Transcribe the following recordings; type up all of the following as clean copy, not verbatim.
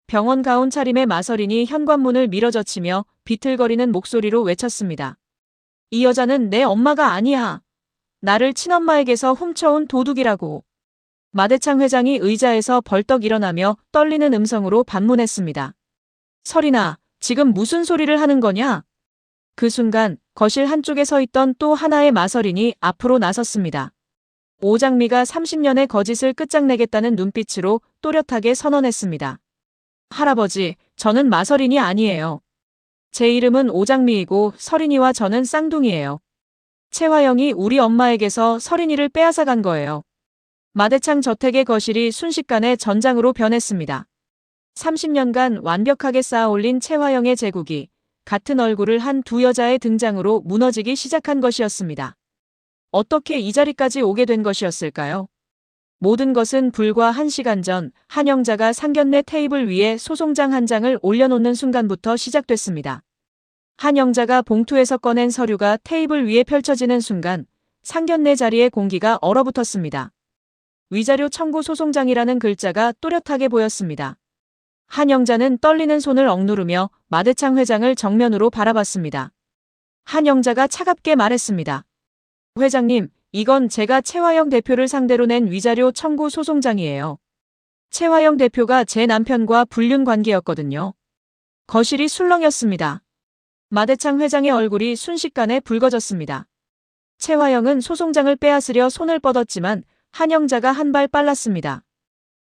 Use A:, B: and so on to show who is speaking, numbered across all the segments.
A: 병원 가운 차림의 마서린이 현관문을 밀어젖히며 비틀거리는 목소리로 외쳤습니다. 이 여자는 내 엄마가 아니야. 나를 친엄마에게서 훔쳐온 도둑이라고. 마대창 회장이 의자에서 벌떡 일어나며 떨리는 음성으로 반문했습니다. 서린아, 지금 무슨 소리를 하는 거냐? 그 순간 거실 한쪽에 서 있던 또 하나의 마서린이 앞으로 나섰습니다. 오장미가 30년의 거짓을 끝장내겠다는 눈빛으로 또렷하게 선언했습니다. 할아버지, 저는 마서린이 아니에요. 제 이름은 오장미이고 서린이와 저는 쌍둥이에요. 채화영이 우리 엄마에게서 서린이를 빼앗아 간 거예요. 마대창 저택의 거실이 순식간에 전장으로 변했습니다. 30년간 완벽하게 쌓아올린 채화영의 제국이 같은 얼굴을 한 두 여자의 등장으로 무너지기 시작한 것이었습니다. 어떻게 이 자리까지 오게 된 것이었을까요? 모든 것은 불과 1시간 전 한영자가 상견례 테이블 위에 소송장 한 장을 올려놓는 순간부터 시작됐습니다. 한영자가 봉투에서 꺼낸 서류가 테이블 위에 펼쳐지는 순간 상견례 자리의 공기가 얼어붙었습니다. 위자료 청구 소송장이라는 글자가 또렷하게 보였습니다. 한영자는 떨리는 손을 억누르며 마대창 회장을 정면으로 바라봤습니다. 한영자가 차갑게 말했습니다. 회장님, 이건 제가 채화영 대표를 상대로 낸 위자료 청구 소송장이에요. 채화영 대표가 제 남편과 불륜 관계였거든요. 거실이 술렁였습니다. 마대창 회장의 얼굴이 순식간에 붉어졌습니다. 채화영은 소송장을 빼앗으려 손을 뻗었지만 한영자가 한 발 빨랐습니다.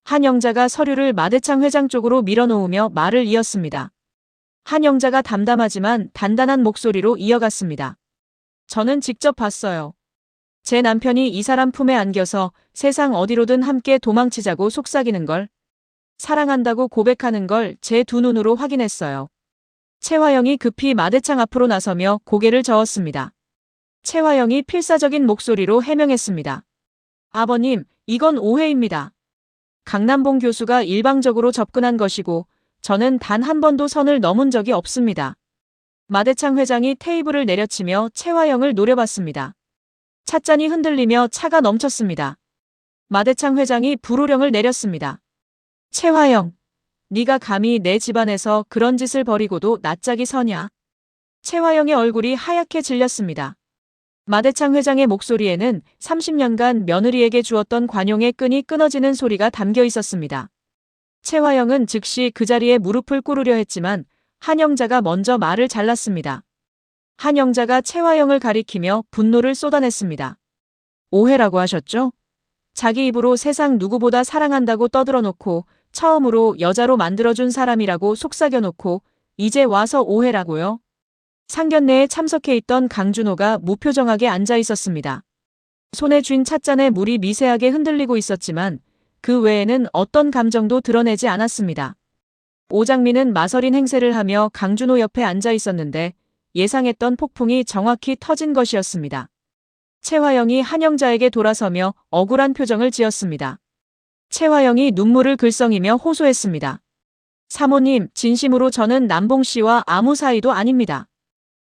A: 한영자가 서류를 마대창 회장 쪽으로 밀어놓으며 말을 이었습니다. 한영자가 담담하지만 단단한 목소리로 이어갔습니다. 저는 직접 봤어요. 제 남편이 이 사람 품에 안겨서 세상 어디로든 함께 도망치자고 속삭이는 걸, 사랑한다고 고백하는 걸 제 두 눈으로 확인했어요. 채화영이 급히 마대창 앞으로 나서며 고개를 저었습니다. 채화영이 필사적인 목소리로 해명했습니다. 아버님, 이건 오해입니다. 강남봉 교수가 일방적으로 접근한 것이고 저는 단 한 번도 선을 넘은 적이 없습니다. 마대창 회장이 테이블을 내려치며 채화영을 노려봤습니다. 찻잔이 흔들리며 차가 넘쳤습니다. 마대창 회장이 불호령을 내렸습니다. 채화영, 네가 감히 내 집안에서 그런 짓을 벌이고도 낯짝이 서냐? 채화영의 얼굴이 하얗게 질렸습니다. 마대창 회장의 목소리에는 30년간 며느리에게 주었던 관용의 끈이 끊어지는 소리가 담겨 있었습니다. 채화영은 즉시 그 자리에 무릎을 꿇으려 했지만 한영자가 먼저 말을 잘랐습니다. 한영자가 채화영을 가리키며 분노를 쏟아냈습니다. 오해라고 하셨죠? 자기 입으로 세상 누구보다 사랑한다고 떠들어놓고 처음으로 여자로 만들어준 사람이라고 속삭여놓고 이제 와서 오해라고요? 상견례에 참석해 있던 강준호가 무표정하게 앉아 있었습니다. 손에 쥔 찻잔에 물이 미세하게 흔들리고 있었지만 그 외에는 어떤 감정도 드러내지 않았습니다. 오장미는 마서린 행세를 하며 강준호 옆에 앉아 있었는데 예상했던 폭풍이 정확히 터진 것이었습니다. 채화영이 한영자에게 돌아서며 억울한 표정을 지었습니다. 채화영이 눈물을 글썽이며 호소했습니다. 사모님, 진심으로 저는 남봉 씨와 아무 사이도 아닙니다.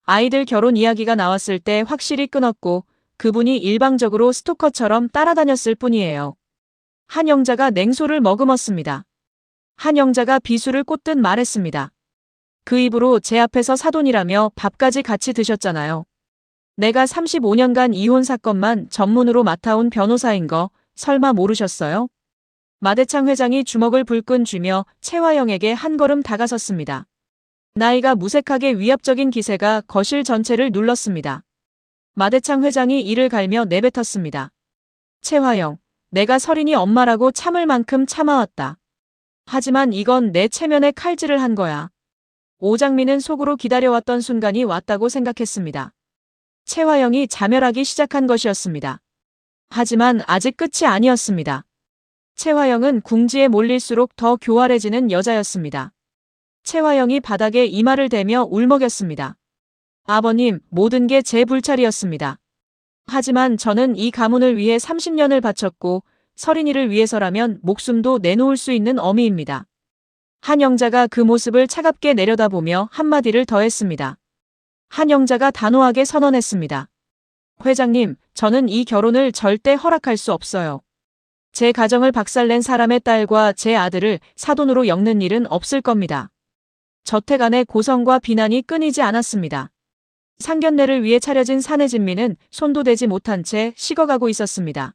A: 아이들 결혼 이야기가 나왔을 때 확실히 끊었고 그분이 일방적으로 스토커처럼 따라다녔을 뿐이에요. 한영자가 냉소를 머금었습니다. 한영자가 비수를 꽂듯 말했습니다. 그 입으로 제 앞에서 사돈이라며 밥까지 같이 드셨잖아요. 내가 35년간 이혼 사건만 전문으로 맡아온 변호사인 거 설마 모르셨어요? 마대창 회장이 주먹을 불끈 쥐며 채화영에게 한 걸음 다가섰습니다. 나이가 무색하게 위압적인 기세가 거실 전체를 눌렀습니다. 마대창 회장이 이를 갈며 내뱉었습니다. 채화영, 내가 서린이 엄마라고 참을 만큼 참아왔다. 하지만 이건 내 체면에 칼질을 한 거야. 오장미는 속으로 기다려왔던 순간이 왔다고 생각했습니다. 채화영이 자멸하기 시작한 것이었습니다. 하지만 아직 끝이 아니었습니다. 채화영은 궁지에 몰릴수록 더 교활해지는 여자였습니다. 채화영이 바닥에 이마를 대며 울먹였습니다. 아버님, 모든 게 제 불찰이었습니다. 하지만 저는 이 가문을 위해 30년을 바쳤고 서린이를 위해서라면 목숨도 내놓을 수 있는 어미입니다. 한영자가 그 모습을 차갑게 내려다보며 한마디를 더했습니다. 한영자가 단호하게 선언했습니다. 회장님, 저는 이 결혼을 절대 허락할 수 없어요. 제 가정을 박살낸 사람의 딸과 제 아들을 사돈으로 엮는 일은 없을 겁니다. 저택 안에 고성과 비난이 끊이지 않았습니다. 상견례를 위해 차려진 사내 진미는 손도 대지 못한 채 식어가고 있었습니다.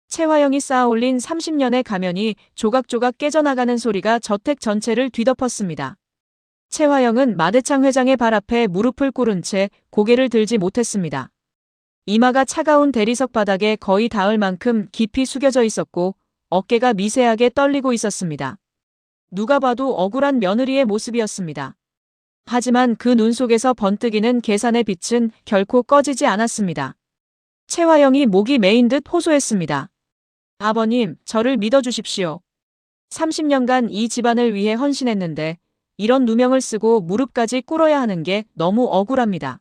A: 채화영이 쌓아올린 30년의 가면이 조각조각 깨져나가는 소리가 저택 전체를 뒤덮었습니다. 채화영은 마대창 회장의 발 앞에 무릎을 꿇은 채 고개를 들지 못했습니다. 이마가 차가운 대리석 바닥에 거의 닿을 만큼 깊이 숙여져 있었고 어깨가 미세하게 떨리고 있었습니다. 누가 봐도 억울한 며느리의 모습이었습니다. 하지만 그 눈 속에서 번뜩이는 계산의 빛은 결코 꺼지지 않았습니다. 채화영이 목이 메인 듯 호소했습니다. 아버님, 저를 믿어주십시오. 30년간 이 집안을 위해 헌신했는데 이런 누명을 쓰고 무릎까지 꿇어야 하는 게 너무 억울합니다.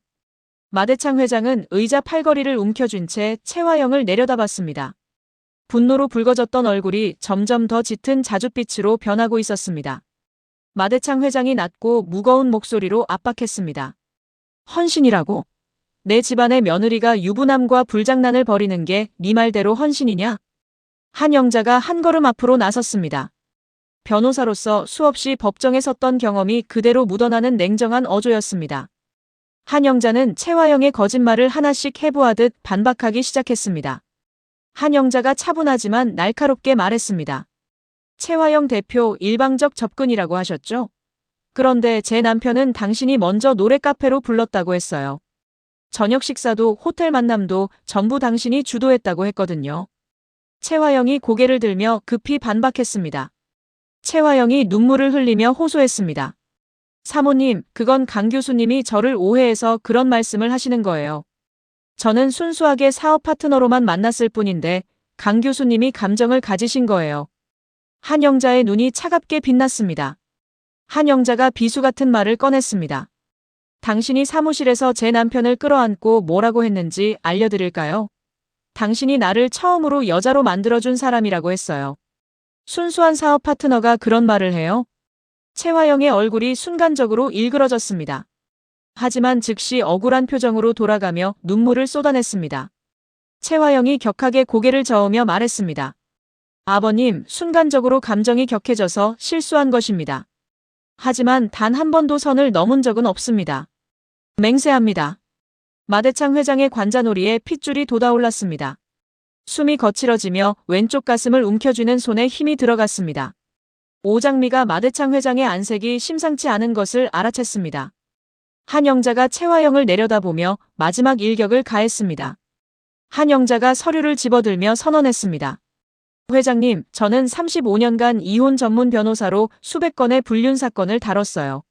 A: 마대창 회장은 의자 팔걸이를 움켜쥔 채 채화영을 내려다봤습니다. 분노로 붉어졌던 얼굴이 점점 더 짙은 자줏빛으로 변하고 있었습니다. 마대창 회장이 낮고 무거운 목소리로 압박했습니다. 헌신이라고? 내 집안의 며느리가 유부남과 불장난을 벌이는 게 네 말대로 헌신이냐? 한 영자가 한 걸음 앞으로 나섰습니다. 변호사로서 수없이 법정에 섰던 경험이 그대로 묻어나는 냉정한 어조였습니다. 한 영자는 채화영의 거짓말을 하나씩 해부하듯 반박하기 시작했습니다. 한 영자가 차분하지만 날카롭게 말했습니다. 채화영 대표 일방적 접근이라고 하셨죠? 그런데 제 남편은 당신이 먼저 노래 카페로 불렀다고 했어요. 저녁 식사도 호텔 만남도 전부 당신이 주도했다고 했거든요. 채화영이 고개를 들며 급히 반박했습니다. 채화영이 눈물을 흘리며 호소했습니다. 사모님, 그건 강 교수님이 저를 오해해서 그런 말씀을 하시는 거예요. 저는 순수하게 사업 파트너로만 만났을 뿐인데 강 교수님이 감정을 가지신 거예요. 한 영자의 눈이 차갑게 빛났습니다. 한 영자가 비수 같은 말을 꺼냈습니다. 당신이 사무실에서 제 남편을 끌어안고 뭐라고 했는지 알려드릴까요? 당신이 나를 처음으로 여자로 만들어준 사람이라고 했어요. 순수한 사업 파트너가 그런 말을 해요? 채화영의 얼굴이 순간적으로 일그러졌습니다. 하지만 즉시 억울한 표정으로 돌아가며 눈물을 쏟아냈습니다. 채화영이 격하게 고개를 저으며 말했습니다. 아버님, 순간적으로 감정이 격해져서 실수한 것입니다. 하지만 단 한 번도 선을 넘은 적은 없습니다. 맹세합니다. 마대창 회장의 관자놀이에 핏줄이 돋아올랐습니다. 숨이 거칠어지며 왼쪽 가슴을 움켜쥐는 손에 힘이 들어갔습니다. 오장미가 마대창 회장의 안색이 심상치 않은 것을 알아챘습니다. 한 영자가 채화영을 내려다보며 마지막 일격을 가했습니다. 한 영자가 서류를 집어들며 선언했습니다. 회장님, 저는 35년간 이혼 전문 변호사로 수백 건의 불륜 사건을 다뤘어요.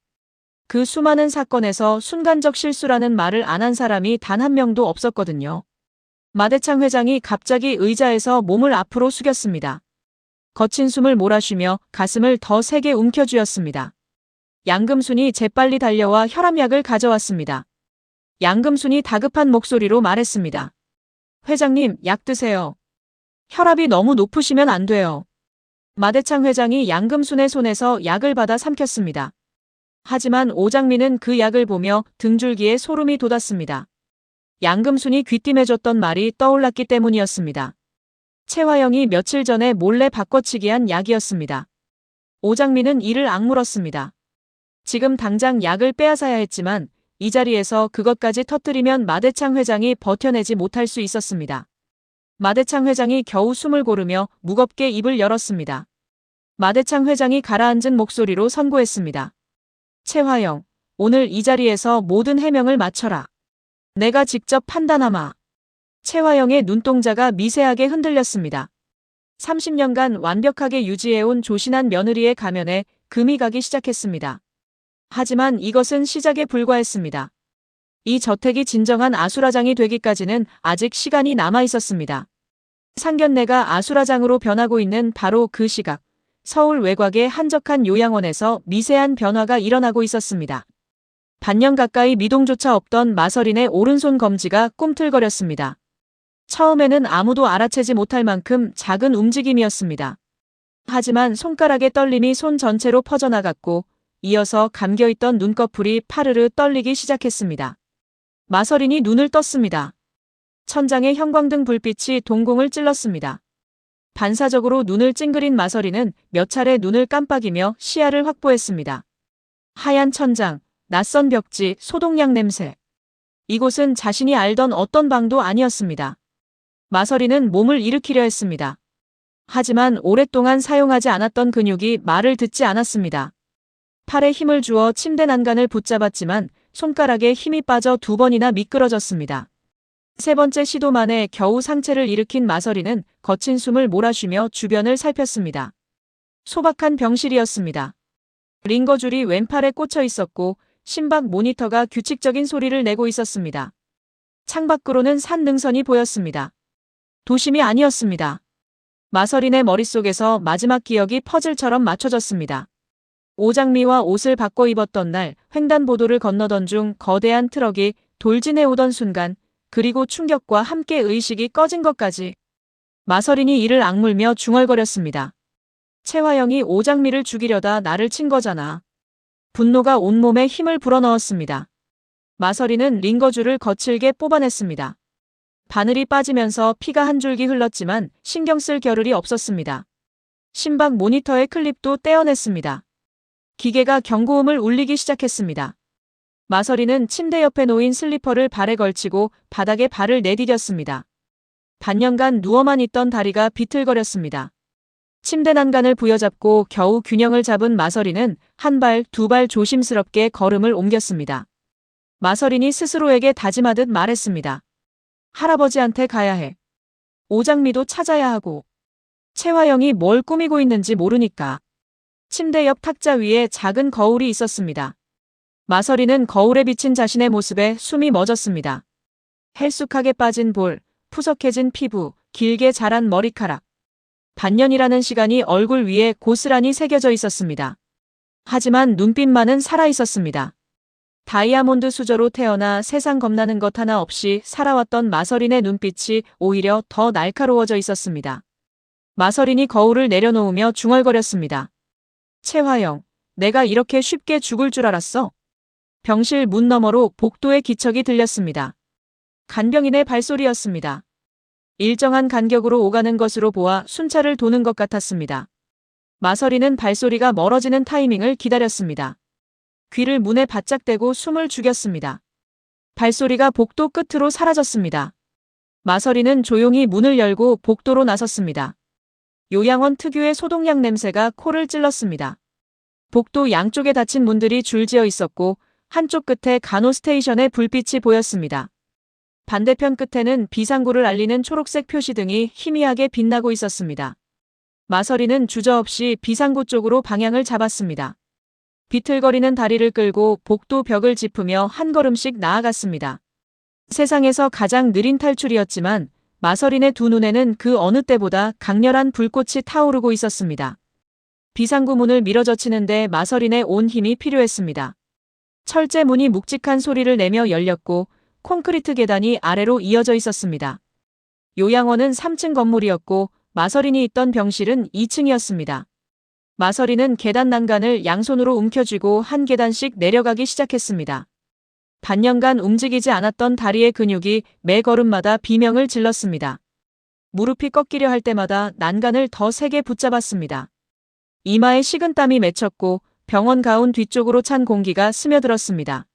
A: 그 수많은 사건에서 순간적 실수라는 말을 안 한 사람이 단 한 명도 없었거든요. 마대창 회장이 갑자기 의자에서 몸을 앞으로 숙였습니다. 거친 숨을 몰아쉬며 가슴을 더 세게 움켜쥐었습니다. 양금순이 재빨리 달려와 혈압약을 가져왔습니다. 양금순이 다급한 목소리로 말했습니다. 회장님, 약 드세요. 혈압이 너무 높으시면 안 돼요. 마대창 회장이 양금순의 손에서 약을 받아 삼켰습니다. 하지만 오장미는 그 약을 보며 등줄기에 소름이 돋았습니다. 양금순이 귀띔해줬던 말이 떠올랐기 때문이었습니다. 채화영이 며칠 전에 몰래 바꿔치기 한 약이었습니다. 오장미는 이를 악물었습니다. 지금 당장 약을 빼앗아야 했지만 이 자리에서 그것까지 터뜨리면 마대창 회장이 버텨내지 못할 수 있었습니다. 마대창 회장이 겨우 숨을 고르며 무겁게 입을 열었습니다. 마대창 회장이 가라앉은 목소리로 선고했습니다. 채화영, 오늘 이 자리에서 모든 해명을 마쳐라. 내가 직접 판단하마. 채화영의 눈동자가 미세하게 흔들렸습니다. 30년간 완벽하게 유지해온 조신한 며느리의 가면에 금이 가기 시작했습니다. 하지만 이것은 시작에 불과했습니다. 이 저택이 진정한 아수라장이 되기까지는 아직 시간이 남아 있었습니다. 상견례가 아수라장으로 변하고 있는 바로 그 시각, 서울 외곽의 한적한 요양원에서 미세한 변화가 일어나고 있었습니다. 반년 가까이 미동조차 없던 마서린의 오른손 검지가 꿈틀거렸습니다. 처음에는 아무도 알아채지 못할 만큼 작은 움직임이었습니다. 하지만 손가락의 떨림이 손 전체로 퍼져나갔고 이어서 감겨있던 눈꺼풀이 파르르 떨리기 시작했습니다. 마서린이 눈을 떴습니다. 천장의 형광등 불빛이 동공을 찔렀습니다. 반사적으로 눈을 찡그린 마서리는 몇 차례 눈을 깜빡이며 시야를 확보했습니다. 하얀 천장, 낯선 벽지, 소독약 냄새. 이곳은 자신이 알던 어떤 방도 아니었습니다. 마서리는 몸을 일으키려 했습니다. 하지만 오랫동안 사용하지 않았던 근육이 말을 듣지 않았습니다. 팔에 힘을 주어 침대 난간을 붙잡았지만 손가락에 힘이 빠져 2번이나 미끄러졌습니다. 3번째 시도 만에 겨우 상체를 일으킨 마서리는 거친 숨을 몰아쉬며 주변을 살폈습니다. 소박한 병실이었습니다. 링거줄이 왼팔에 꽂혀 있었고 심박 모니터가 규칙적인 소리를 내고 있었습니다. 창밖으로는 산 능선이 보였습니다. 도심이 아니었습니다. 마서린의 머릿속에서 마지막 기억이 퍼즐처럼 맞춰졌습니다. 오장미와 옷을 바꿔 입었던 날 횡단보도를 건너던 중 거대한 트럭이 돌진해 오던 순간, 그리고 충격과 함께 의식이 꺼진 것까지. 마서린이 이를 악물며 중얼거렸습니다. 최화영이 오장미를 죽이려다 나를 친 거잖아. 분노가 온몸에 힘을 불어넣었습니다. 마서린은 링거줄을 거칠게 뽑아냈습니다. 바늘이 빠지면서 피가 한 줄기 흘렀지만 신경 쓸 겨를이 없었습니다. 심박 모니터의 클립도 떼어냈습니다. 기계가 경고음을 울리기 시작했습니다. 마서린은 침대 옆에 놓인 슬리퍼를 발에 걸치고 바닥에 발을 내디뎠습니다. 반년간 누워만 있던 다리가 비틀거렸습니다. 침대 난간을 부여잡고 겨우 균형을 잡은 마서린은 한 발, 2발 조심스럽게 걸음을 옮겼습니다. 마서린이 스스로에게 다짐하듯 말했습니다. 할아버지한테 가야 해. 오장미도 찾아야 하고. 최화영이 뭘 꾸미고 있는지 모르니까. 침대 옆 탁자 위에 작은 거울이 있었습니다. 마서린은 거울에 비친 자신의 모습에 숨이 멎었습니다. 헬쑥하게 빠진 볼, 푸석해진 피부, 길게 자란 머리카락. 반년이라는 시간이 얼굴 위에 고스란히 새겨져 있었습니다. 하지만 눈빛만은 살아있었습니다. 다이아몬드 수저로 태어나 세상 겁나는 것 하나 없이 살아왔던 마서린의 눈빛이 오히려 더 날카로워져 있었습니다. 마서린이 거울을 내려놓으며 중얼거렸습니다. 최화영, 내가 이렇게 쉽게 죽을 줄 알았어? 병실 문 너머로 복도의 기척이 들렸습니다. 간병인의 발소리였습니다. 일정한 간격으로 오가는 것으로 보아 순찰을 도는 것 같았습니다. 마서린은 발소리가 멀어지는 타이밍을 기다렸습니다. 귀를 문에 바짝 대고 숨을 죽였습니다. 발소리가 복도 끝으로 사라졌습니다. 마서린은 조용히 문을 열고 복도로 나섰습니다. 요양원 특유의 소독약 냄새가 코를 찔렀습니다. 복도 양쪽에 닫힌 문들이 줄지어 있었고 한쪽 끝에 간호 스테이션의 불빛이 보였습니다. 반대편 끝에는 비상구를 알리는 초록색 표시등이 희미하게 빛나고 있었습니다. 마서린은 주저없이 비상구 쪽으로 방향을 잡았습니다. 비틀거리는 다리를 끌고 복도 벽을 짚으며 한 걸음씩 나아갔습니다. 세상에서 가장 느린 탈출이었지만 마서린의 두 눈에는 그 어느 때보다 강렬한 불꽃이 타오르고 있었습니다. 비상구 문을 밀어젖히는데 마서린의 온 힘이 필요했습니다. 철제 문이 묵직한 소리를 내며 열렸고 콘크리트 계단이 아래로 이어져 있었습니다. 요양원은 3층 건물이었고 마서린이 있던 병실은 2층이었습니다. 마서린은 계단 난간을 양손으로 움켜쥐고 한 계단씩 내려가기 시작했습니다. 반년간 움직이지 않았던 다리의 근육이 매 걸음마다 비명을 질렀습니다. 무릎이 꺾이려 할 때마다 난간을 더 세게 붙잡았습니다. 이마에 식은땀이 맺혔고 병원 가운 뒤쪽으로 찬 공기가 스며들었습니다.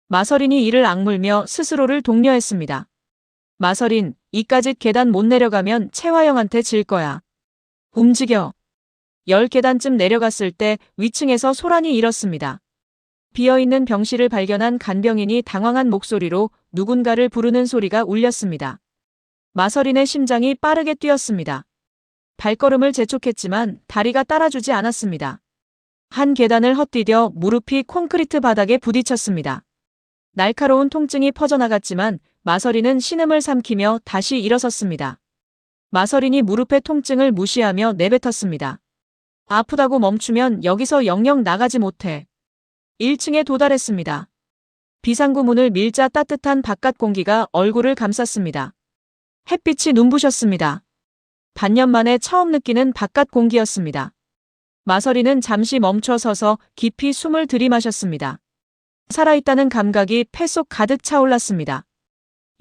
A: 마서린이 이를 악물며 스스로를 독려했습니다. 마서린, 이까짓 계단 못 내려가면 최화영한테 질 거야. 움직여. 10계단쯤 내려갔을 때 위층에서 소란이 일었습니다. 비어있는 병실을 발견한 간병인이 당황한 목소리로 누군가를 부르는 소리가 울렸습니다. 마서린의 심장이 빠르게 뛰었습니다. 발걸음을 재촉했지만 다리가 따라주지 않았습니다. 한 계단을 헛디뎌 무릎이 콘크리트 바닥에 부딪혔습니다. 날카로운 통증이 퍼져나갔지만 마서린은 신음을 삼키며 다시 일어섰습니다. 마서린이 무릎의 통증을 무시하며 내뱉었습니다. 아프다고 멈추면 여기서 영영 나가지 못해. 1층에 도달했습니다. 비상구 문을 밀자 따뜻한 바깥 공기가 얼굴을 감쌌습니다. 햇빛이 눈부셨습니다. 반년 만에 처음 느끼는 바깥 공기였습니다. 마서린은 잠시 멈춰 서서 깊이 숨을 들이마셨습니다. 살아있다는 감각이 폐 속 가득 차올랐습니다.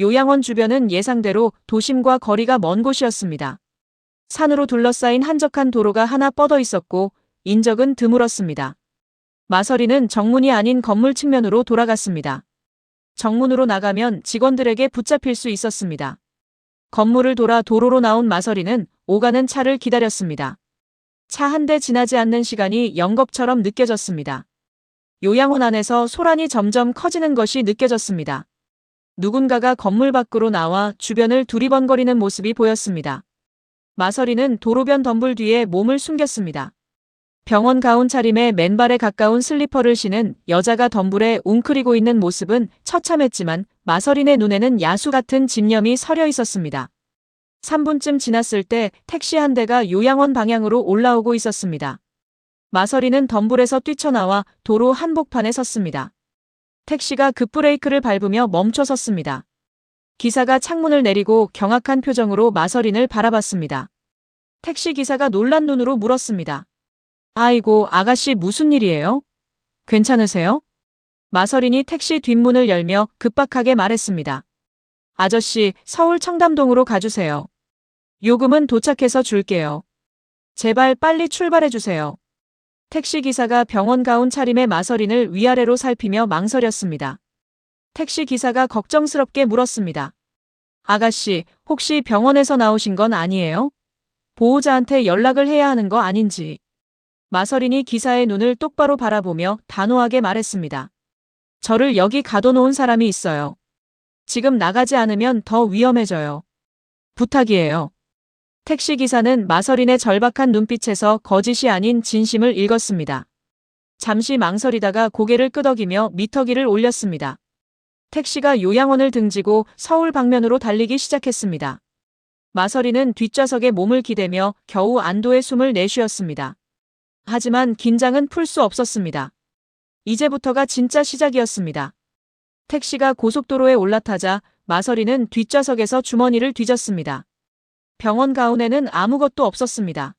A: 요양원 주변은 예상대로 도심과 거리가 먼 곳이었습니다. 산으로 둘러싸인 한적한 도로가 하나 뻗어 있었고 인적은 드물었습니다. 마서리는 정문이 아닌 건물 측면으로 돌아갔습니다. 정문으로 나가면 직원들에게 붙잡힐 수 있었습니다. 건물을 돌아 도로로 나온 마서리는 오가는 차를 기다렸습니다. 차 한 대 지나지 않는 시간이 영겁처럼 느껴졌습니다. 요양원 안에서 소란이 점점 커지는 것이 느껴졌습니다. 누군가가 건물 밖으로 나와 주변을 두리번거리는 모습이 보였습니다. 마서리는 도로변 덤불 뒤에 몸을 숨겼습니다. 병원 가운 차림에 맨발에 가까운 슬리퍼를 신은 여자가 덤불에 웅크리고 있는 모습은 처참했지만 마서린의 눈에는 야수 같은 집념이 서려 있었습니다. 3분쯤 지났을 때 택시 한 대가 요양원 방향으로 올라오고 있었습니다. 마서린은 덤불에서 뛰쳐나와 도로 한복판에 섰습니다. 택시가 급브레이크를 밟으며 멈춰 섰습니다. 기사가 창문을 내리고 경악한 표정으로 마서린을 바라봤습니다. 택시 기사가 놀란 눈으로 물었습니다. 아이고, 아가씨 무슨 일이에요? 괜찮으세요? 마서린이 택시 뒷문을 열며 급박하게 말했습니다. 아저씨, 서울 청담동으로 가주세요. 요금은 도착해서 줄게요. 제발 빨리 출발해주세요. 택시기사가 병원 가운 차림의 마서린을 위아래로 살피며 망설였습니다. 택시기사가 걱정스럽게 물었습니다. 아가씨, 혹시 병원에서 나오신 건 아니에요? 보호자한테 연락을 해야 하는 거 아닌지. 마서린이 기사의 눈을 똑바로 바라보며 단호하게 말했습니다. 저를 여기 가둬놓은 사람이 있어요. 지금 나가지 않으면 더 위험해져요. 부탁이에요. 택시기사는 마서린의 절박한 눈빛에서 거짓이 아닌 진심을 읽었습니다. 잠시 망설이다가 고개를 끄덕이며 미터기를 올렸습니다. 택시가 요양원을 등지고 서울 방면으로 달리기 시작했습니다. 마서린은 뒷좌석에 몸을 기대며 겨우 안도의 숨을 내쉬었습니다. 하지만 긴장은 풀 수 없었습니다. 이제부터가 진짜 시작이었습니다. 택시가 고속도로에 올라타자 마서린은 뒷좌석에서 주머니를 뒤졌습니다. 병원 가운에는 아무것도 없었습니다.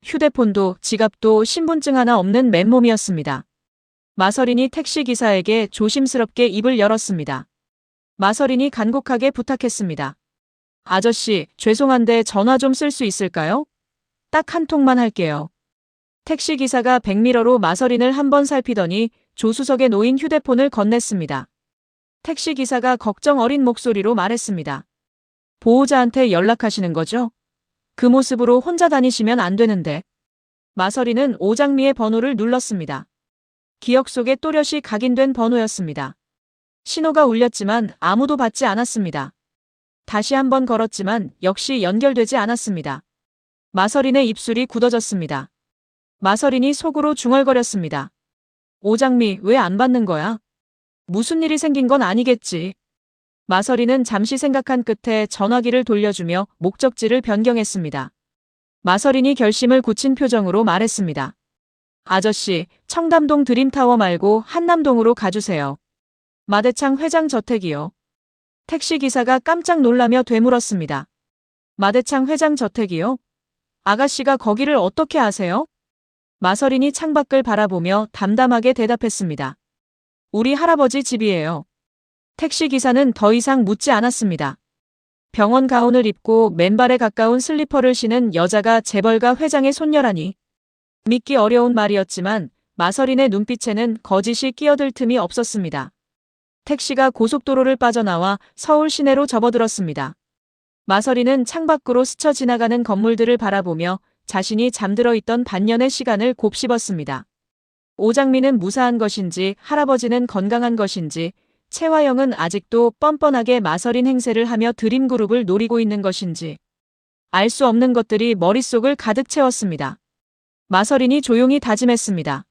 A: 휴대폰도 지갑도 신분증 하나 없는 맨몸이었습니다. 마서린이 택시기사에게 조심스럽게 입을 열었습니다. 마서린이 간곡하게 부탁했습니다. 아저씨, 죄송한데 전화 좀 쓸 수 있을까요? 딱 한 통만 할게요. 택시기사가 백미러로 마서린을 한번 살피더니 조수석에 놓인 휴대폰을 건넸습니다. 택시기사가 걱정 어린 목소리로 말했습니다. 보호자한테 연락하시는 거죠? 그 모습으로 혼자 다니시면 안 되는데. 마서린은 오장미의 번호를 눌렀습니다. 기억 속에 또렷이 각인된 번호였습니다. 신호가 울렸지만 아무도 받지 않았습니다. 다시 한번 걸었지만 역시 연결되지 않았습니다. 마서린의 입술이 굳어졌습니다. 마서린이 속으로 중얼거렸습니다. 오장미, 왜 안 받는 거야? 무슨 일이 생긴 건 아니겠지. 마서린은 잠시 생각한 끝에 전화기를 돌려주며 목적지를 변경했습니다. 마서린이 결심을 굳힌 표정으로 말했습니다. 아저씨, 청담동 드림타워 말고 한남동으로 가주세요. 마대창 회장 저택이요. 택시기사가 깜짝 놀라며 되물었습니다. 마대창 회장 저택이요? 아가씨가 거기를 어떻게 아세요? 마서린이 창밖을 바라보며 담담하게 대답했습니다. 우리 할아버지 집이에요. 택시기사는 더 이상 묻지 않았습니다. 병원 가운을 입고 맨발에 가까운 슬리퍼를 신은 여자가 재벌가 회장의 손녀라니. 믿기 어려운 말이었지만 마서린의 눈빛에는 거짓이 끼어들 틈이 없었습니다. 택시가 고속도로를 빠져나와 서울 시내로 접어들었습니다. 마서린은 창밖으로 스쳐 지나가는 건물들을 바라보며 자신이 잠들어 있던 반년의 시간을 곱씹었습니다. 오장미는 무사한 것인지 할아버지는 건강한 것인지 채화영은 아직도 뻔뻔하게 마서린 행세를 하며 드림그룹을 노리고 있는 것인지 알 수 없는 것들이 머릿속을 가득 채웠습니다. 마서린이 조용히 다짐했습니다.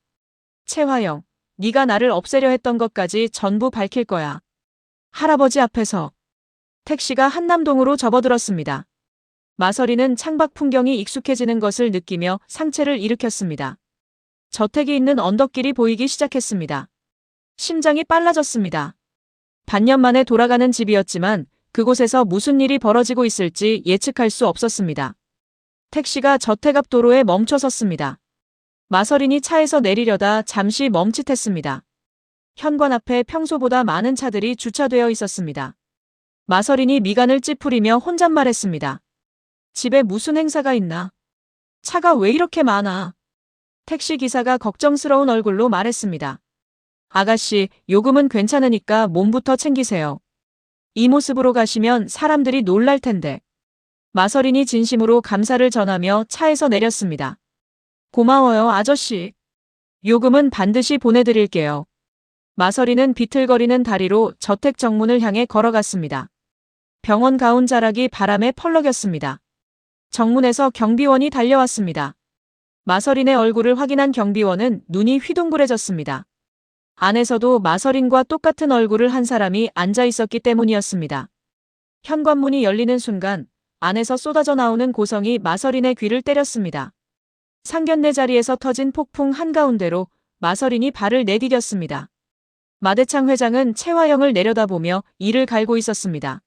A: 채화영, 네가 나를 없애려 했던 것까지 전부 밝힐 거야. 할아버지 앞에서. 택시가 한남동으로 접어들었습니다. 마서린은 창밖 풍경이 익숙해지는 것을 느끼며 상체를 일으켰습니다. 저택이 있는 언덕길이 보이기 시작했습니다. 심장이 빨라졌습니다. 반년 만에 돌아가는 집이었지만 그곳에서 무슨 일이 벌어지고 있을지 예측할 수 없었습니다. 택시가 저택 앞 도로에 멈춰 섰습니다. 마서린이 차에서 내리려다 잠시 멈칫했습니다. 현관 앞에 평소보다 많은 차들이 주차되어 있었습니다. 마서린이 미간을 찌푸리며 혼잣말했습니다. 집에 무슨 행사가 있나? 차가 왜 이렇게 많아? 택시 기사가 걱정스러운 얼굴로 말했습니다. 아가씨, 요금은 괜찮으니까 몸부터 챙기세요. 이 모습으로 가시면 사람들이 놀랄 텐데. 마서린이 진심으로 감사를 전하며 차에서 내렸습니다. 고마워요, 아저씨. 요금은 반드시 보내드릴게요. 마서린은 비틀거리는 다리로 저택 정문을 향해 걸어갔습니다. 병원 가운 자락이 바람에 펄럭였습니다. 정문에서 경비원이 달려왔습니다. 마서린의 얼굴을 확인한 경비원은 눈이 휘둥그레졌습니다. 안에서도 마서린과 똑같은 얼굴을 한 사람이 앉아 있었기 때문이었습니다. 현관문이 열리는 순간 안에서 쏟아져 나오는 고성이 마서린의 귀를 때렸습니다. 상견례 자리에서 터진 폭풍 한가운데로 마서린이 발을 내디뎠습니다. 마대창 회장은 최화영을 내려다보며 이를 갈고 있었습니다.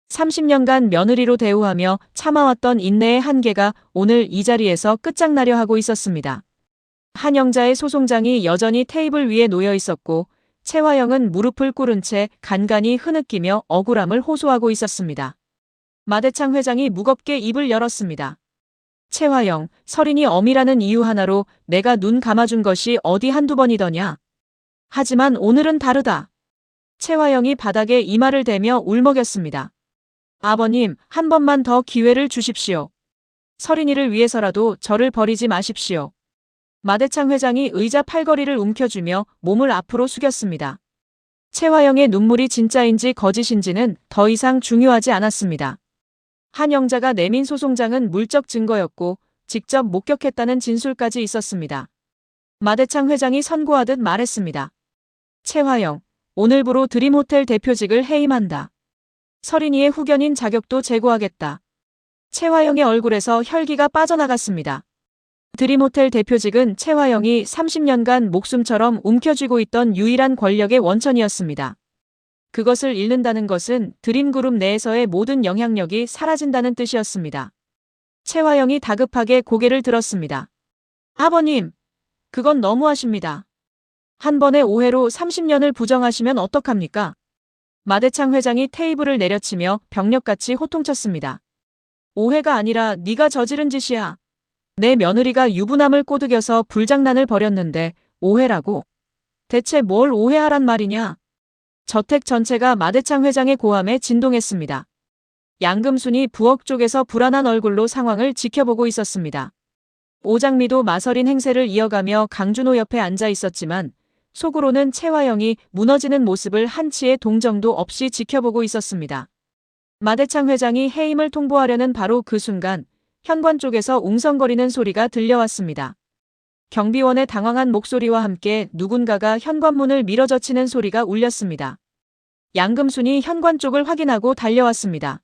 A: 30년간 며느리로 대우하며 참아왔던 인내의 한계가 오늘 이 자리에서 끝장나려 하고 있었습니다. 한영자의 소송장이 여전히 테이블 위에 놓여 있었고 최화영은 무릎을 꿇은 채 간간히 흐느끼며 억울함을 호소하고 있었습니다. 마대창 회장이 무겁게 입을 열었습니다. 최화영, 서린이 엄이라는 이유 하나로 내가 눈 감아준 것이 어디 한두 번이더냐. 하지만 오늘은 다르다. 최화영이 바닥에 이마를 대며 울먹였습니다. 아버님, 한 번만 더 기회를 주십시오. 서린이를 위해서라도 저를 버리지 마십시오. 마대창 회장이 의자 팔걸이를 움켜쥐며 몸을 앞으로 숙였습니다. 최화영의 눈물이 진짜인지 거짓인지는 더 이상 중요하지 않았습니다. 한영자가 내민 소송장은 물적 증거였고 직접 목격했다는 진술까지 있었습니다. 마대창 회장이 선고하듯 말했습니다. 최화영, 오늘부로 드림호텔 대표직을 해임한다. 서린이의 후견인 자격도 제고하겠다. 최화영의 얼굴에서 혈기가 빠져나갔습니다. 드림호텔 대표직은 최화영이 30년간 목숨처럼 움켜쥐고 있던 유일한 권력의 원천이었습니다. 그것을 잃는다는 것은 드림그룹 내에서의 모든 영향력이 사라진다는 뜻이었습니다. 최화영이 다급하게 고개를 들었습니다. 아버님, 그건 너무하십니다. 한 번의 오해로 30년을 부정하시면 어떡합니까? 마대창 회장이 테이블을 내려치며 벽력같이 호통쳤습니다. 오해가 아니라 네가 저지른 짓이야. 내 며느리가 유부남을 꼬드겨서 불장난을 벌였는데 오해라고? 대체 뭘 오해하란 말이냐? 저택 전체가 마대창 회장의 고함에 진동했습니다. 양금순이 부엌 쪽에서 불안한 얼굴로 상황을 지켜보고 있었습니다. 오장미도 마서린 행세를 이어가며 강준호 옆에 앉아 있었지만 속으로는 최화영이 무너지는 모습을 한치의 동정도 없이 지켜보고 있었습니다. 마대창 회장이 해임을 통보하려는 바로 그 순간 현관 쪽에서 웅성거리는 소리가 들려왔습니다. 경비원의 당황한 목소리와 함께 누군가가 현관문을 밀어젖히는 소리가 울렸습니다. 양금순이 현관 쪽을 확인하고 달려왔습니다.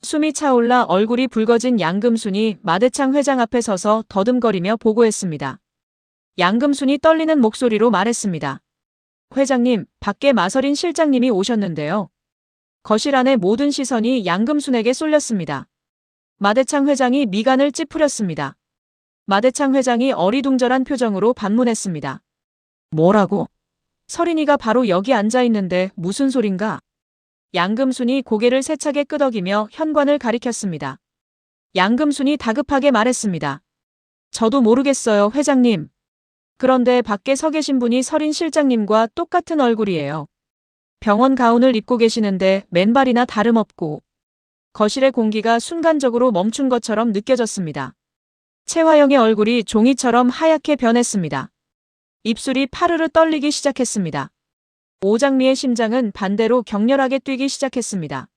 A: 숨이 차올라 얼굴이 붉어진 양금순이 마대창 회장 앞에 서서 더듬거리며 보고했습니다. 양금순이 떨리는 목소리로 말했습니다. 회장님, 밖에 마서린 실장님이 오셨는데요. 거실 안의 모든 시선이 양금순에게 쏠렸습니다. 마대창 회장이 미간을 찌푸렸습니다. 마대창 회장이 어리둥절한 표정으로 반문했습니다. 뭐라고? 서린이가 바로 여기 앉아 있는데 무슨 소린가? 양금순이 고개를 세차게 끄덕이며 현관을 가리켰습니다. 양금순이 다급하게 말했습니다. 저도 모르겠어요, 회장님. 그런데 밖에 서 계신 분이 서린 실장님과 똑같은 얼굴이에요. 병원 가운을 입고 계시는데 맨발이나 다름없고. 거실의 공기가 순간적으로 멈춘 것처럼 느껴졌습니다. 최화영의 얼굴이 종이처럼 하얗게 변했습니다. 입술이 파르르 떨리기 시작했습니다. 오장미의 심장은 반대로 격렬하게 뛰기 시작했습니다.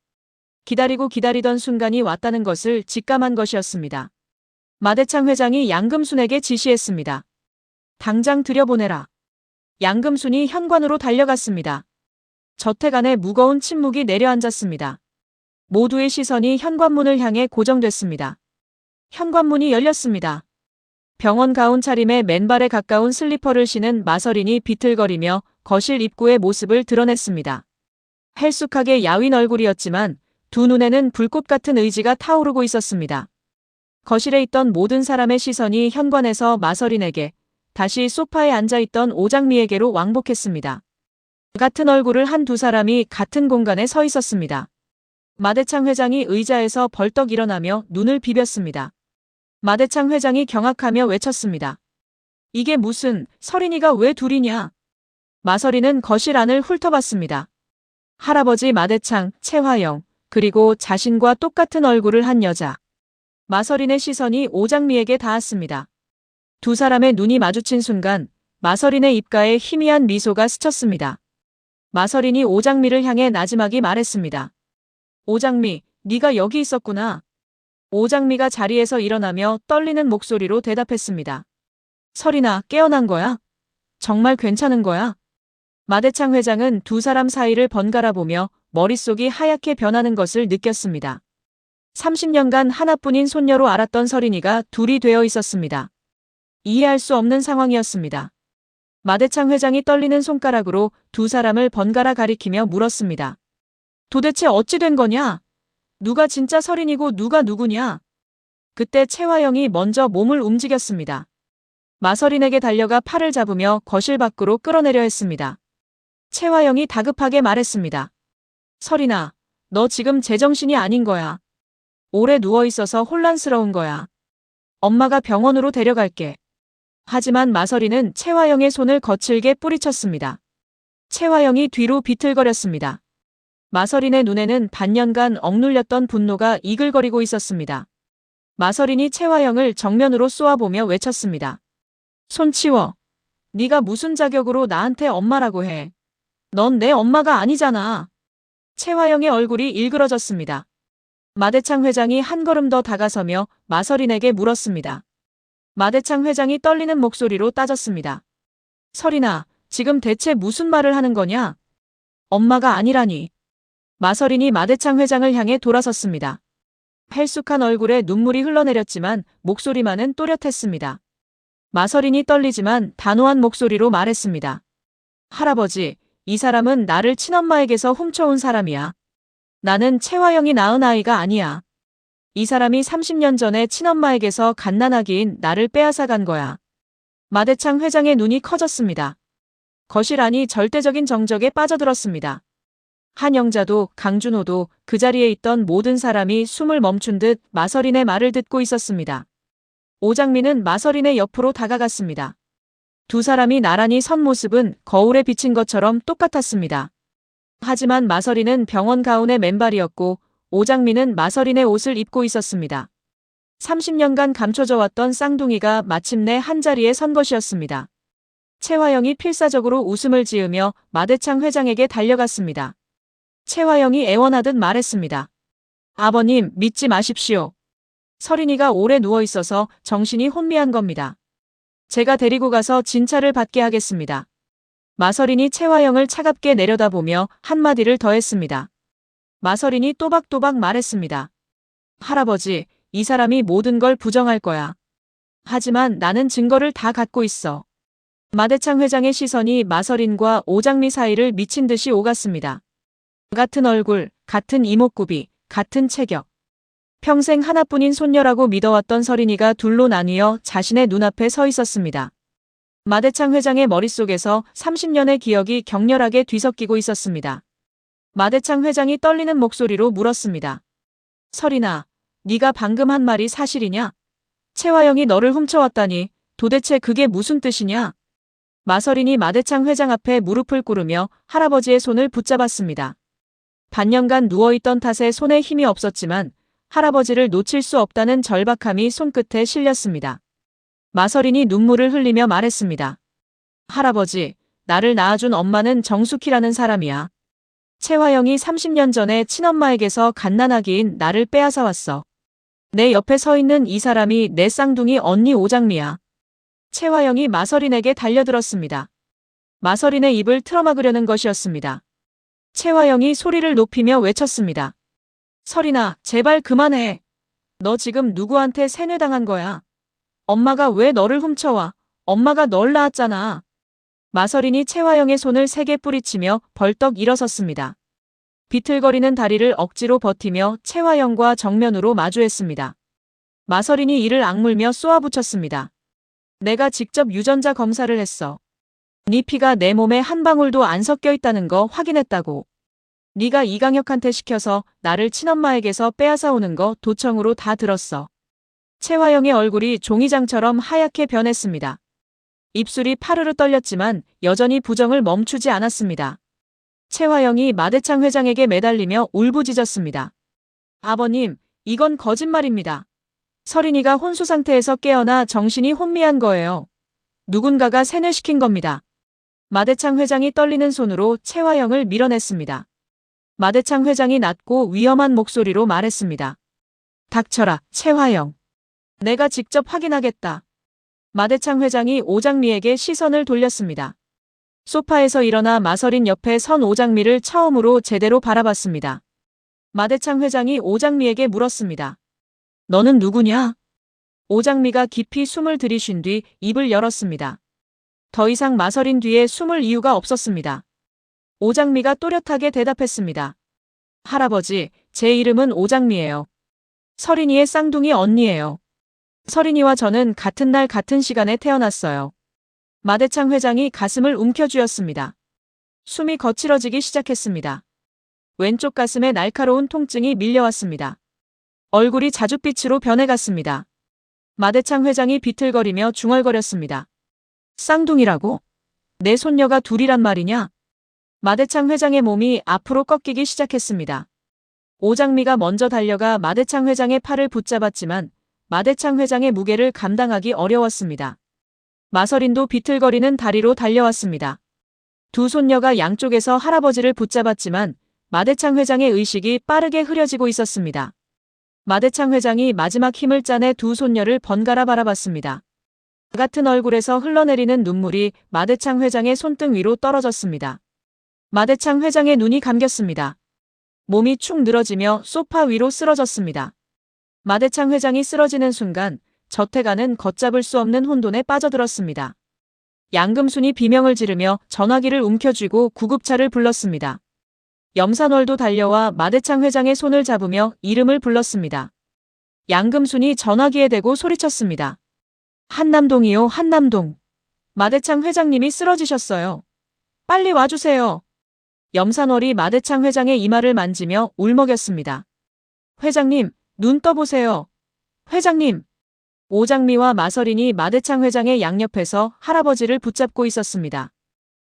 A: 기다리고 기다리던 순간이 왔다는 것을 직감한 것이었습니다. 마대창 회장이 양금순에게 지시했습니다. 당장 들여보내라. 양금순이 현관으로 달려갔습니다. 저택 안에 무거운 침묵이 내려앉았습니다. 모두의 시선이 현관문을 향해 고정됐습니다. 현관문이 열렸습니다. 병원 가운 차림에 맨발에 가까운 슬리퍼를 신은 마서린이 비틀거리며 거실 입구의 모습을 드러냈습니다. 헬쑥하게 야윈 얼굴이었지만 두 눈에는 불꽃 같은 의지가 타오르고 있었습니다. 거실에 있던 모든 사람의 시선이 현관에서 마서린에게, 다시 소파에 앉아있던 오장미에게로 왕복했습니다. 같은 얼굴을 한 두 사람이 같은 공간에 서 있었습니다. 마대창 회장이 의자에서 벌떡 일어나며 눈을 비볐습니다. 마대창 회장이 경악하며 외쳤습니다. 이게 무슨, 서린이가 왜 둘이냐? 마서린은 거실 안을 훑어봤습니다. 할아버지 마대창, 최화영, 그리고 자신과 똑같은 얼굴을 한 여자. 마서린의 시선이 오장미에게 닿았습니다. 두 사람의 눈이 마주친 순간 마서린의 입가에 희미한 미소가 스쳤습니다. 마서린이 오장미를 향해 나지막이 말했습니다. 오장미, 네가 여기 있었구나. 오장미가 자리에서 일어나며 떨리는 목소리로 대답했습니다. 서린아, 깨어난 거야? 정말 괜찮은 거야? 마대창 회장은 두 사람 사이를 번갈아 보며 머릿속이 하얗게 변하는 것을 느꼈습니다. 30년간 하나뿐인 손녀로 알았던 서린이가 둘이 되어 있었습니다. 이해할 수 없는 상황이었습니다. 마대창 회장이 떨리는 손가락으로 두 사람을 번갈아 가리키며 물었습니다. 도대체 어찌 된 거냐? 누가 진짜 서린이고 누가 누구냐? 그때 최화영이 먼저 몸을 움직였습니다. 마서린에게 달려가 팔을 잡으며 거실 밖으로 끌어내려 했습니다. 최화영이 다급하게 말했습니다. 서린아, 너 지금 제정신이 아닌 거야. 오래 누워있어서 혼란스러운 거야. 엄마가 병원으로 데려갈게. 하지만 마서린은 최화영의 손을 거칠게 뿌리쳤습니다. 최화영이 뒤로 비틀거렸습니다. 마서린의 눈에는 반년간 억눌렸던 분노가 이글거리고 있었습니다. 마서린이 최화영을 정면으로 쏘아보며 외쳤습니다. 손 치워. 네가 무슨 자격으로 나한테 엄마라고 해. 넌 내 엄마가 아니잖아. 최화영의 얼굴이 일그러졌습니다. 마대창 회장이 한 걸음 더 다가서며 마서린에게 물었습니다. 마대창 회장이 떨리는 목소리로 따졌습니다. 서린아, 지금 대체 무슨 말을 하는 거냐? 엄마가 아니라니. 마서린이 마대창 회장을 향해 돌아섰습니다. 헬쑥한 얼굴에 눈물이 흘러내렸지만 목소리만은 또렷했습니다. 마서린이 떨리지만 단호한 목소리로 말했습니다. 할아버지, 이 사람은 나를 친엄마에게서 훔쳐온 사람이야. 나는 최화영이 낳은 아이가 아니야. 이 사람이 30년 전에 친엄마에게서 갓난아기인 나를 빼앗아 간 거야. 마대창 회장의 눈이 커졌습니다. 거실 안이 절대적인 정적에 빠져들었습니다. 한영자도 강준호도 그 자리에 있던 모든 사람이 숨을 멈춘 듯 마서린의 말을 듣고 있었습니다. 오장미는 마서린의 옆으로 다가갔습니다. 두 사람이 나란히 선 모습은 거울에 비친 것처럼 똑같았습니다. 하지만 마서린은 병원 가운의 맨발이었고 오장미는 마서린의 옷을 입고 있었습니다. 30년간 감춰져 왔던 쌍둥이가 마침내 한자리에 선 것이었습니다. 최화영이 필사적으로 웃음을 지으며 마대창 회장에게 달려갔습니다. 최화영이 애원하듯 말했습니다. 아버님, 믿지 마십시오. 서린이가 오래 누워있어서 정신이 혼미한 겁니다. 제가 데리고 가서 진찰을 받게 하겠습니다. 마서린이 최화영을 차갑게 내려다보며 한마디를 더했습니다. 마서린이 또박또박 말했습니다. 할아버지, 이 사람이 모든 걸 부정할 거야. 하지만 나는 증거를 다 갖고 있어. 마대창 회장의 시선이 마서린과 오장미 사이를 미친 듯이 오갔습니다. 같은 얼굴, 같은 이목구비, 같은 체격. 평생 하나뿐인 손녀라고 믿어왔던 서린이가 둘로 나뉘어 자신의 눈앞에 서 있었습니다. 마대창 회장의 머릿속에서 30년의 기억이 격렬하게 뒤섞이고 있었습니다. 마대창 회장이 떨리는 목소리로 물었습니다. 서린아, 네가 방금 한 말이 사실이냐? 최화영이 너를 훔쳐왔다니 도대체 그게 무슨 뜻이냐? 마서린이 마대창 회장 앞에 무릎을 꿇으며 할아버지의 손을 붙잡았습니다. 반년간 누워있던 탓에 손에 힘이 없었지만 할아버지를 놓칠 수 없다는 절박함이 손끝에 실렸습니다. 마서린이 눈물을 흘리며 말했습니다. 할아버지, 나를 낳아준 엄마는 정숙희라는 사람이야. 최화영이 30년 전에 친엄마에게서 갓난아기인 나를 빼앗아 왔어. 내 옆에 서 있는 이 사람이 내 쌍둥이 언니 오장미야. 최화영이 마서린에게 달려들었습니다. 마서린의 입을 틀어막으려는 것이었습니다. 최화영이 소리를 높이며 외쳤습니다. 서린아, 제발 그만해. 너 지금 누구한테 세뇌당한 거야? 엄마가 왜 너를 훔쳐와? 엄마가 널 낳았잖아. 마서린이 최화영의 손을 세게 뿌리치며 벌떡 일어섰습니다. 비틀거리는 다리를 억지로 버티며 최화영과 정면으로 마주했습니다. 마서린이 이를 악물며 쏘아붙였습니다. 내가 직접 유전자 검사를 했어. 네 피가 내 몸에 한 방울도 안 섞여 있다는 거 확인했다고. 네가 이강혁한테 시켜서 나를 친엄마에게서 빼앗아 오는 거 도청으로 다 들었어. 최화영의 얼굴이 종이장처럼 하얗게 변했습니다. 입술이 파르르 떨렸지만 여전히 부정을 멈추지 않았습니다. 최화영이 마대창 회장에게 매달리며 울부짖었습니다. 아버님, 이건 거짓말입니다. 서린이가 혼수 상태에서 깨어나 정신이 혼미한 거예요. 누군가가 세뇌시킨 겁니다. 마대창 회장이 떨리는 손으로 최화영을 밀어냈습니다. 마대창 회장이 낮고 위험한 목소리로 말했습니다. 닥쳐라, 최화영. 내가 직접 확인하겠다. 마대창 회장이 오장미에게 시선을 돌렸습니다. 소파에서 일어나 마서린 옆에 선 오장미를 처음으로 제대로 바라봤습니다. 마대창 회장이 오장미에게 물었습니다. 너는 누구냐? 오장미가 깊이 숨을 들이쉰 뒤 입을 열었습니다. 더 이상 마서린 뒤에 숨을 이유가 없었습니다. 오장미가 또렷하게 대답했습니다. 할아버지, 제 이름은 오장미예요. 서린이의 쌍둥이 언니예요. 서린이와 저는 같은 날 같은 시간에 태어났어요. 마대창 회장이 가슴을 움켜쥐었습니다. 숨이 거칠어지기 시작했습니다. 왼쪽 가슴에 날카로운 통증이 밀려왔습니다. 얼굴이 자줏빛으로 변해갔습니다. 마대창 회장이 비틀거리며 중얼거렸습니다. 쌍둥이라고? 내 손녀가 둘이란 말이냐? 마대창 회장의 몸이 앞으로 꺾이기 시작했습니다. 오장미가 먼저 달려가 마대창 회장의 팔을 붙잡았지만 마대창 회장의 무게를 감당하기 어려웠습니다. 마서린도 비틀거리는 다리로 달려왔습니다. 두 손녀가 양쪽에서 할아버지를 붙잡았지만 마대창 회장의 의식이 빠르게 흐려지고 있었습니다. 마대창 회장이 마지막 힘을 짜내 두 손녀를 번갈아 바라봤습니다. 같은 얼굴에서 흘러내리는 눈물이 마대창 회장의 손등 위로 떨어졌습니다. 마대창 회장의 눈이 감겼습니다. 몸이 축 늘어지며 소파 위로 쓰러졌습니다. 마대창 회장이 쓰러지는 순간 저태가는 걷잡을 수 없는 혼돈에 빠져들었습니다. 양금순이 비명을 지르며 전화기를 움켜쥐고 구급차를 불렀습니다. 염산월도 달려와 마대창 회장의 손을 잡으며 이름을 불렀습니다. 양금순이 전화기에 대고 소리쳤습니다. 한남동이요, 한남동. 마대창 회장님이 쓰러지셨어요. 빨리 와주세요. 염산월이 마대창 회장의 이마를 만지며 울먹였습니다. 회장님, 눈 떠보세요. 회장님. 오장미와 마서린이 마대창 회장의 양옆에서 할아버지를 붙잡고 있었습니다.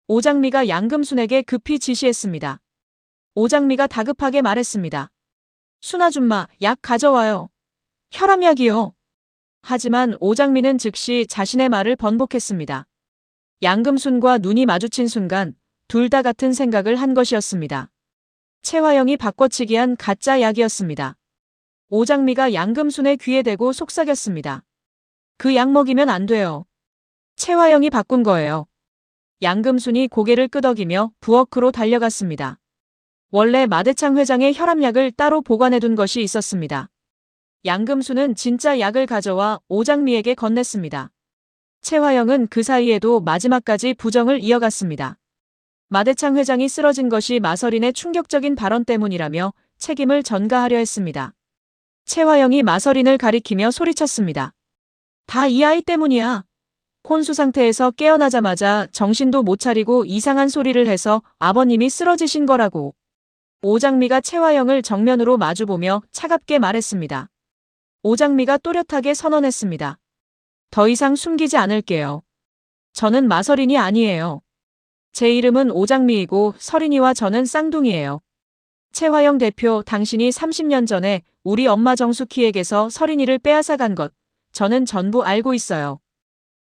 A: 오장미가 양금순에게 급히 지시했습니다. 오장미가 다급하게 말했습니다. 순아줌마, 약 가져와요. 혈압약이요. 하지만 오장미는 즉시 자신의 말을 번복했습니다. 양금순과 눈이 마주친 순간 둘 다 같은 생각을 한 것이었습니다. 최화영이 바꿔치기한 가짜 약이었습니다. 오장미가 양금순의 귀에 대고 속삭였습니다. 그 약 먹이면 안 돼요. 최화영이 바꾼 거예요. 양금순이 고개를 끄덕이며 부엌으로 달려갔습니다. 원래 마대창 회장의 혈압약을 따로 보관해둔 것이 있었습니다. 양금순은 진짜 약을 가져와 오장미에게 건넸습니다. 최화영은 그 사이에도 마지막까지 부정을 이어갔습니다. 마대창 회장이 쓰러진 것이 마서린의 충격적인 발언 때문이라며 책임을 전가하려 했습니다. 최화영이 마서린을 가리키며 소리쳤습니다. 다 이 아이 때문이야. 혼수 상태에서 깨어나자마자 정신도 못 차리고 이상한 소리를 해서 아버님이 쓰러지신 거라고. 오장미가 최화영을 정면으로 마주보며 차갑게 말했습니다. 오장미가 또렷하게 선언했습니다. 더 이상 숨기지 않을게요. 저는 마서린이 아니에요. 제 이름은 오장미이고 서린이와 저는 쌍둥이에요. 최화영 대표, 당신이 30년 전에 우리 엄마 정숙희에게서 서린이를 빼앗아 간 것, 저는 전부 알고 있어요.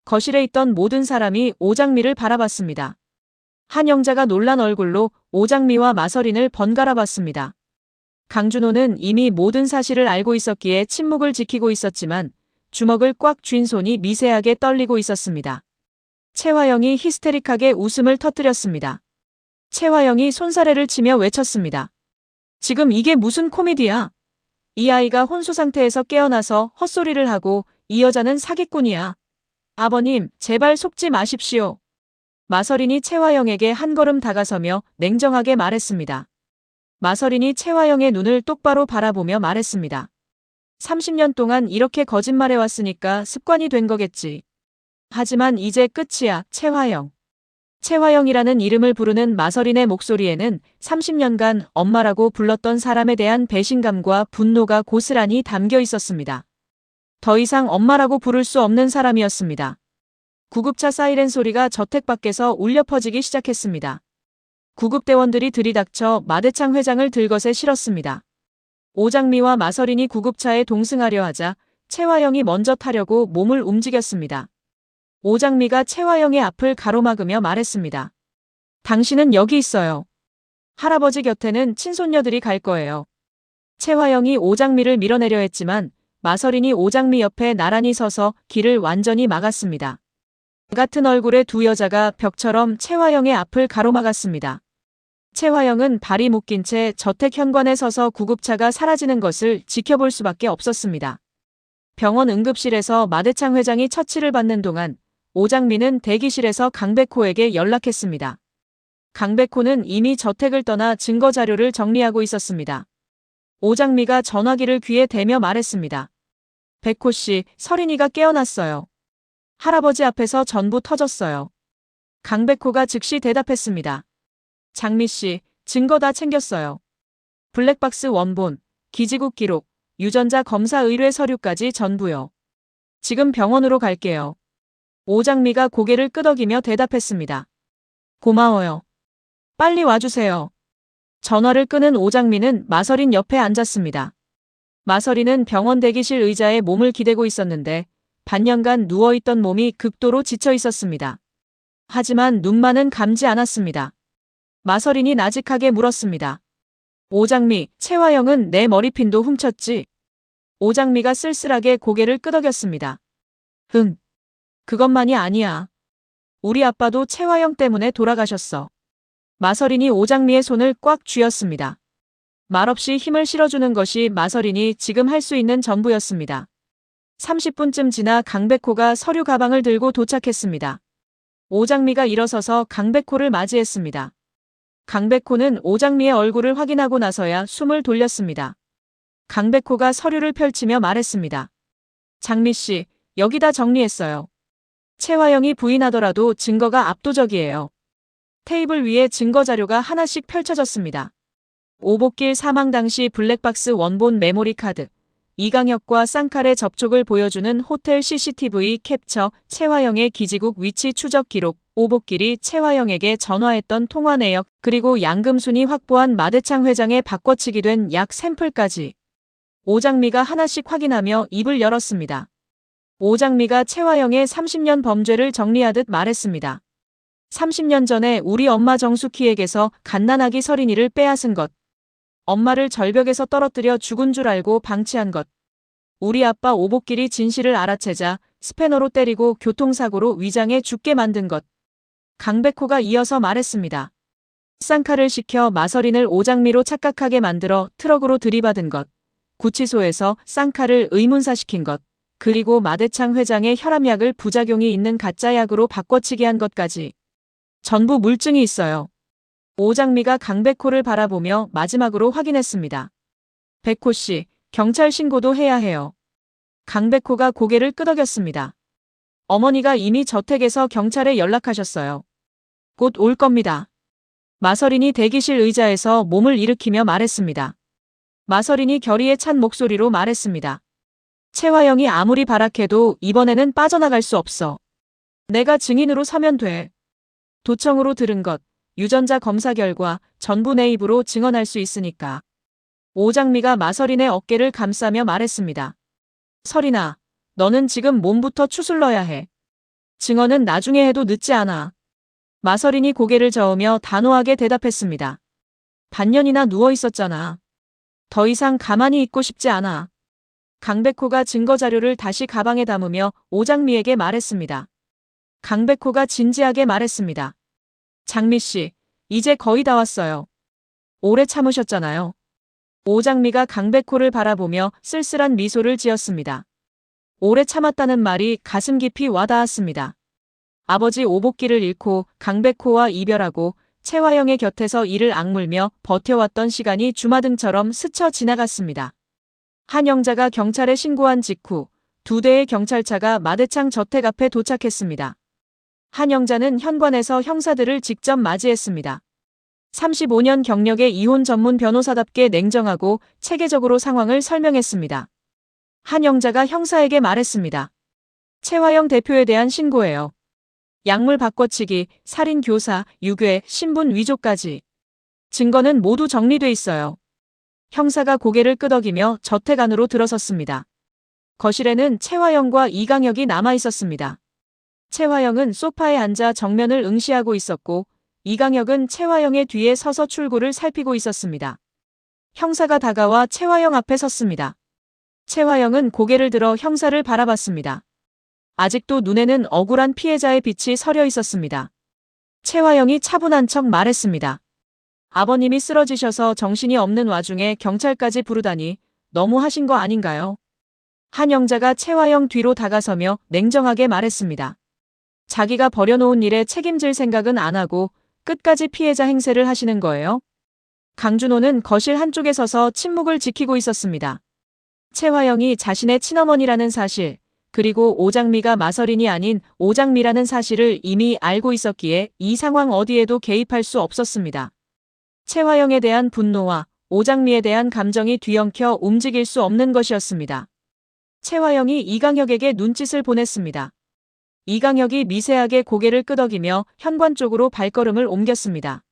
A: 거실에 있던 모든 사람이 오장미를 바라봤습니다. 한영자가 놀란 얼굴로 오장미와 마서린을 번갈아 봤습니다. 강준호는 이미 모든 사실을 알고 있었기에 침묵을 지키고 있었지만 주먹을 꽉 쥔 손이 미세하게 떨리고 있었습니다. 최화영이 히스테릭하게 웃음을 터뜨렸습니다. 최화영이 손사래를 치며 외쳤습니다. 지금 이게 무슨 코미디야? 이 아이가 혼수 상태에서 깨어나서 헛소리를 하고 이 여자는 사기꾼이야. 아버님, 제발 속지 마십시오. 마서린이 최화영에게 한 걸음 다가서며 냉정하게 말했습니다. 마서린이 최화영의 눈을 똑바로 바라보며 말했습니다. 30년 동안 이렇게 거짓말해왔으니까 습관이 된 거겠지. 하지만 이제 끝이야, 최화영. 최화영이라는 이름을 부르는 마서린의 목소리에는 30년간 엄마라고 불렀던 사람에 대한 배신감과 분노가 고스란히 담겨 있었습니다. 더 이상 엄마라고 부를 수 없는 사람이었습니다. 구급차 사이렌 소리가 저택 밖에서 울려 퍼지기 시작했습니다. 구급대원들이 들이닥쳐 마대창 회장을 들것에 실었습니다. 오장미와 마서린이 구급차에 동승하려 하자 최화영이 먼저 타려고 몸을 움직였습니다. 오장미가 최화영의 앞을 가로막으며 말했습니다. 당신은 여기 있어요. 할아버지 곁에는 친손녀들이 갈 거예요. 최화영이 오장미를 밀어내려 했지만 마서린이 오장미 옆에 나란히 서서 길을 완전히 막았습니다. 같은 얼굴의 두 여자가 벽처럼 최화영의 앞을 가로막았습니다. 최화영은 발이 묶인 채 저택 현관에 서서 구급차가 사라지는 것을 지켜볼 수밖에 없었습니다. 병원 응급실에서 마대창 회장이 처치를 받는 동안 오장미는 대기실에서 강백호에게 연락했습니다. 강백호는 이미 저택을 떠나 증거 자료를 정리하고 있었습니다. 오장미가 전화기를 귀에 대며 말했습니다. 백호 씨, 서린이가 깨어났어요. 할아버지 앞에서 전부 터졌어요. 강백호가 즉시 대답했습니다. 장미 씨, 증거 다 챙겼어요. 블랙박스 원본, 기지국 기록, 유전자 검사 의뢰 서류까지 전부요. 지금 병원으로 갈게요. 오장미가 고개를 끄덕이며 대답했습니다. 고마워요. 빨리 와주세요. 전화를 끄는 오장미는 마서린 옆에 앉았습니다. 마서린은 병원 대기실 의자에 몸을 기대고 있었는데 반년간 누워있던 몸이 극도로 지쳐 있었습니다. 하지만 눈만은 감지 않았습니다. 마서린이 나직하게 물었습니다. 오장미, 최화영은 내 머리핀도 훔쳤지? 오장미가 쓸쓸하게 고개를 끄덕였습니다. 그것만이 아니야. 우리 아빠도 최화영 때문에 돌아가셨어. 마서린이 오장미의 손을 꽉 쥐었습니다. 말없이 힘을 실어주는 것이 마서린이 지금 할 수 있는 전부였습니다. 30분쯤 지나 강백호가 서류 가방을 들고 도착했습니다. 오장미가 일어서서 강백호를 맞이했습니다. 강백호는 오장미의 얼굴을 확인하고 나서야 숨을 돌렸습니다. 강백호가 서류를 펼치며 말했습니다. 장미 씨, 여기 다 정리했어요. 최화영이 부인하더라도 증거가 압도적이에요. 테이블 위에 증거 자료가 하나씩 펼쳐졌습니다. 오복길 사망 당시 블랙박스 원본 메모리 카드, 이강혁과 쌍칼의 접촉을 보여주는 호텔 CCTV 캡처, 최화영의 기지국 위치 추적 기록, 오복길이 최화영에게 전화했던 통화 내역, 그리고 양금순이 확보한 마대창 회장의 바꿔치기 된 약 샘플까지. 오장미가 하나씩 확인하며 입을 열었습니다. 오장미가 최화영의 30년 범죄를 정리하듯 말했습니다. 30년 전에 우리 엄마 정숙희에게서 갓난아기 서린이를 빼앗은 것. 엄마를 절벽에서 떨어뜨려 죽은 줄 알고 방치한 것. 우리 아빠 오복길이 진실을 알아채자 스패너로 때리고 교통사고로 위장해 죽게 만든 것. 강백호가 이어서 말했습니다. 쌍칼을 시켜 마서린을 오장미로 착각하게 만들어 트럭으로 들이받은 것. 구치소에서 쌍칼을 의문사시킨 것. 그리고 마대창 회장의 혈압약을 부작용이 있는 가짜약으로 바꿔치기 한 것까지. 전부 물증이 있어요. 오장미가 강백호를 바라보며 마지막으로 확인했습니다. 백호 씨, 경찰 신고도 해야 해요. 강백호가 고개를 끄덕였습니다. 어머니가 이미 저택에서 경찰에 연락하셨어요. 곧 올 겁니다. 마서린이 대기실 의자에서 몸을 일으키며 말했습니다. 마서린이 결의에 찬 목소리로 말했습니다. 최화영이 아무리 발악해도 이번에는 빠져나갈 수 없어. 내가 증인으로 서면 돼. 도청으로 들은 것, 유전자 검사 결과 전부 내 입으로 증언할 수 있으니까. 오장미가 마서린의 어깨를 감싸며 말했습니다. 서린아, 너는 지금 몸부터 추슬러야 해. 증언은 나중에 해도 늦지 않아. 마서린이 고개를 저으며 단호하게 대답했습니다. 반년이나 누워 있었잖아. 더 이상 가만히 있고 싶지 않아. 강백호가 증거 자료를 다시 가방에 담으며 오장미에게 말했습니다. 강백호가 진지하게 말했습니다. 장미 씨, 이제 거의 다 왔어요. 오래 참으셨잖아요. 오장미가 강백호를 바라보며 쓸쓸한 미소를 지었습니다. 오래 참았다는 말이 가슴 깊이 와닿았습니다. 아버지 오복길을 잃고 강백호와 이별하고 최화영의 곁에서 이를 악물며 버텨왔던 시간이 주마등처럼 스쳐 지나갔습니다. 한 형자가 경찰에 신고한 직후 2대의 경찰차가 마대창 저택 앞에 도착했습니다. 한영자는 현관에서 형사들을 직접 맞이했습니다. 35년 경력의 이혼 전문 변호사답게 냉정하고 체계적으로 상황을 설명했습니다. 한영자가 형사에게 말했습니다. 최화영 대표에 대한 신고예요. 약물 바꿔치기, 살인 교사, 유괴, 신분 위조까지. 증거는 모두 정리돼 있어요. 형사가 고개를 끄덕이며 저택 안으로 들어섰습니다. 거실에는 최화영과 이강혁이 남아 있었습니다. 최화영은 소파에 앉아 정면을 응시하고 있었고 이강혁은 최화영의 뒤에 서서 출구를 살피고 있었습니다. 형사가 다가와 최화영 앞에 섰습니다. 최화영은 고개를 들어 형사를 바라봤습니다. 아직도 눈에는 억울한 피해자의 빛이 서려 있었습니다. 최화영이 차분한 척 말했습니다. 아버님이 쓰러지셔서 정신이 없는 와중에 경찰까지 부르다니 너무 하신 거 아닌가요? 한영자가 최화영 뒤로 다가서며 냉정하게 말했습니다. 자기가 벌여놓은 일에 책임질 생각은 안 하고 끝까지 피해자 행세를 하시는 거예요? 강준호는 거실 한쪽에 서서 침묵을 지키고 있었습니다. 최화영이 자신의 친어머니라는 사실, 그리고 오장미가 마서린이 아닌 오장미라는 사실을 이미 알고 있었기에 이 상황 어디에도 개입할 수 없었습니다. 최화영에 대한 분노와 오장미에 대한 감정이 뒤엉켜 움직일 수 없는 것이었습니다. 최화영이 이강혁에게 눈짓을 보냈습니다. 이강혁이 미세하게 고개를 끄덕이며 현관 쪽으로 발걸음을 옮겼습니다.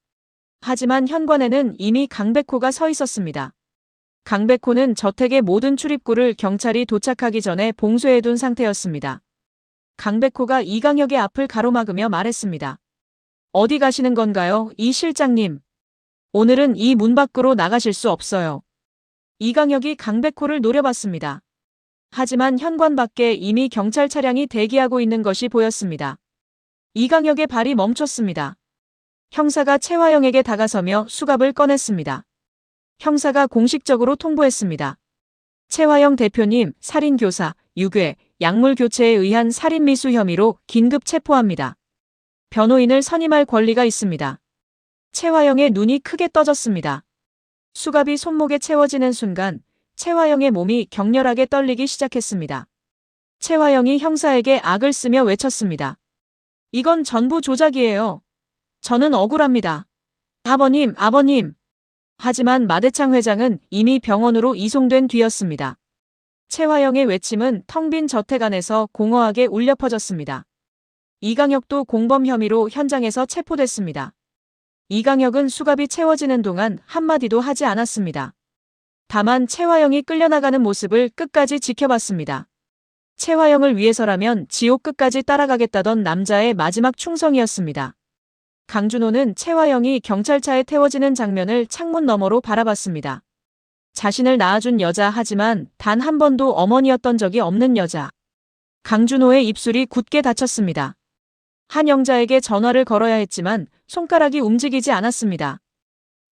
A: 하지만 현관에는 이미 강백호가 서 있었습니다. 강백호는 저택의 모든 출입구를 경찰이 도착하기 전에 봉쇄해둔 상태였습니다. 강백호가 이강혁의 앞을 가로막으며 말했습니다. 어디 가시는 건가요, 이 실장님? 오늘은 이 문 밖으로 나가실 수 없어요. 이강혁이 강백호를 노려봤습니다. 하지만 현관 밖에 이미 경찰 차량이 대기하고 있는 것이 보였습니다. 이강혁의 발이 멈췄습니다. 형사가 최화영에게 다가서며 수갑을 꺼냈습니다. 형사가 공식적으로 통보했습니다. 최화영 대표님, 살인교사, 유괴, 약물 교체에 의한 살인미수 혐의로 긴급 체포합니다. 변호인을 선임할 권리가 있습니다. 최화영의 눈이 크게 떠졌습니다. 수갑이 손목에 채워지는 순간 최화영의 몸이 격렬하게 떨리기 시작했습니다. 최화영이 형사에게 악을 쓰며 외쳤습니다. 이건 전부 조작이에요. 저는 억울합니다. 아버님, 아버님. 하지만 마대창 회장은 이미 병원으로 이송된 뒤였습니다. 최화영의 외침은 텅 빈 저택 안에서 공허하게 울려 퍼졌습니다. 이강혁도 공범 혐의로 현장에서 체포됐습니다. 이강혁은 수갑이 채워지는 동안 한마디도 하지 않았습니다. 다만 최화영이 끌려나가는 모습을 끝까지 지켜봤습니다. 최화영을 위해서라면 지옥 끝까지 따라가겠다던 남자의 마지막 충성이었습니다. 강준호는 최화영이 경찰차에 태워지는 장면을 창문 너머로 바라봤습니다. 자신을 낳아준 여자, 하지만 단 한 번도 어머니였던 적이 없는 여자. 강준호의 입술이 굳게 닫혔습니다. 한영자에게 전화를 걸어야 했지만 손가락이 움직이지 않았습니다.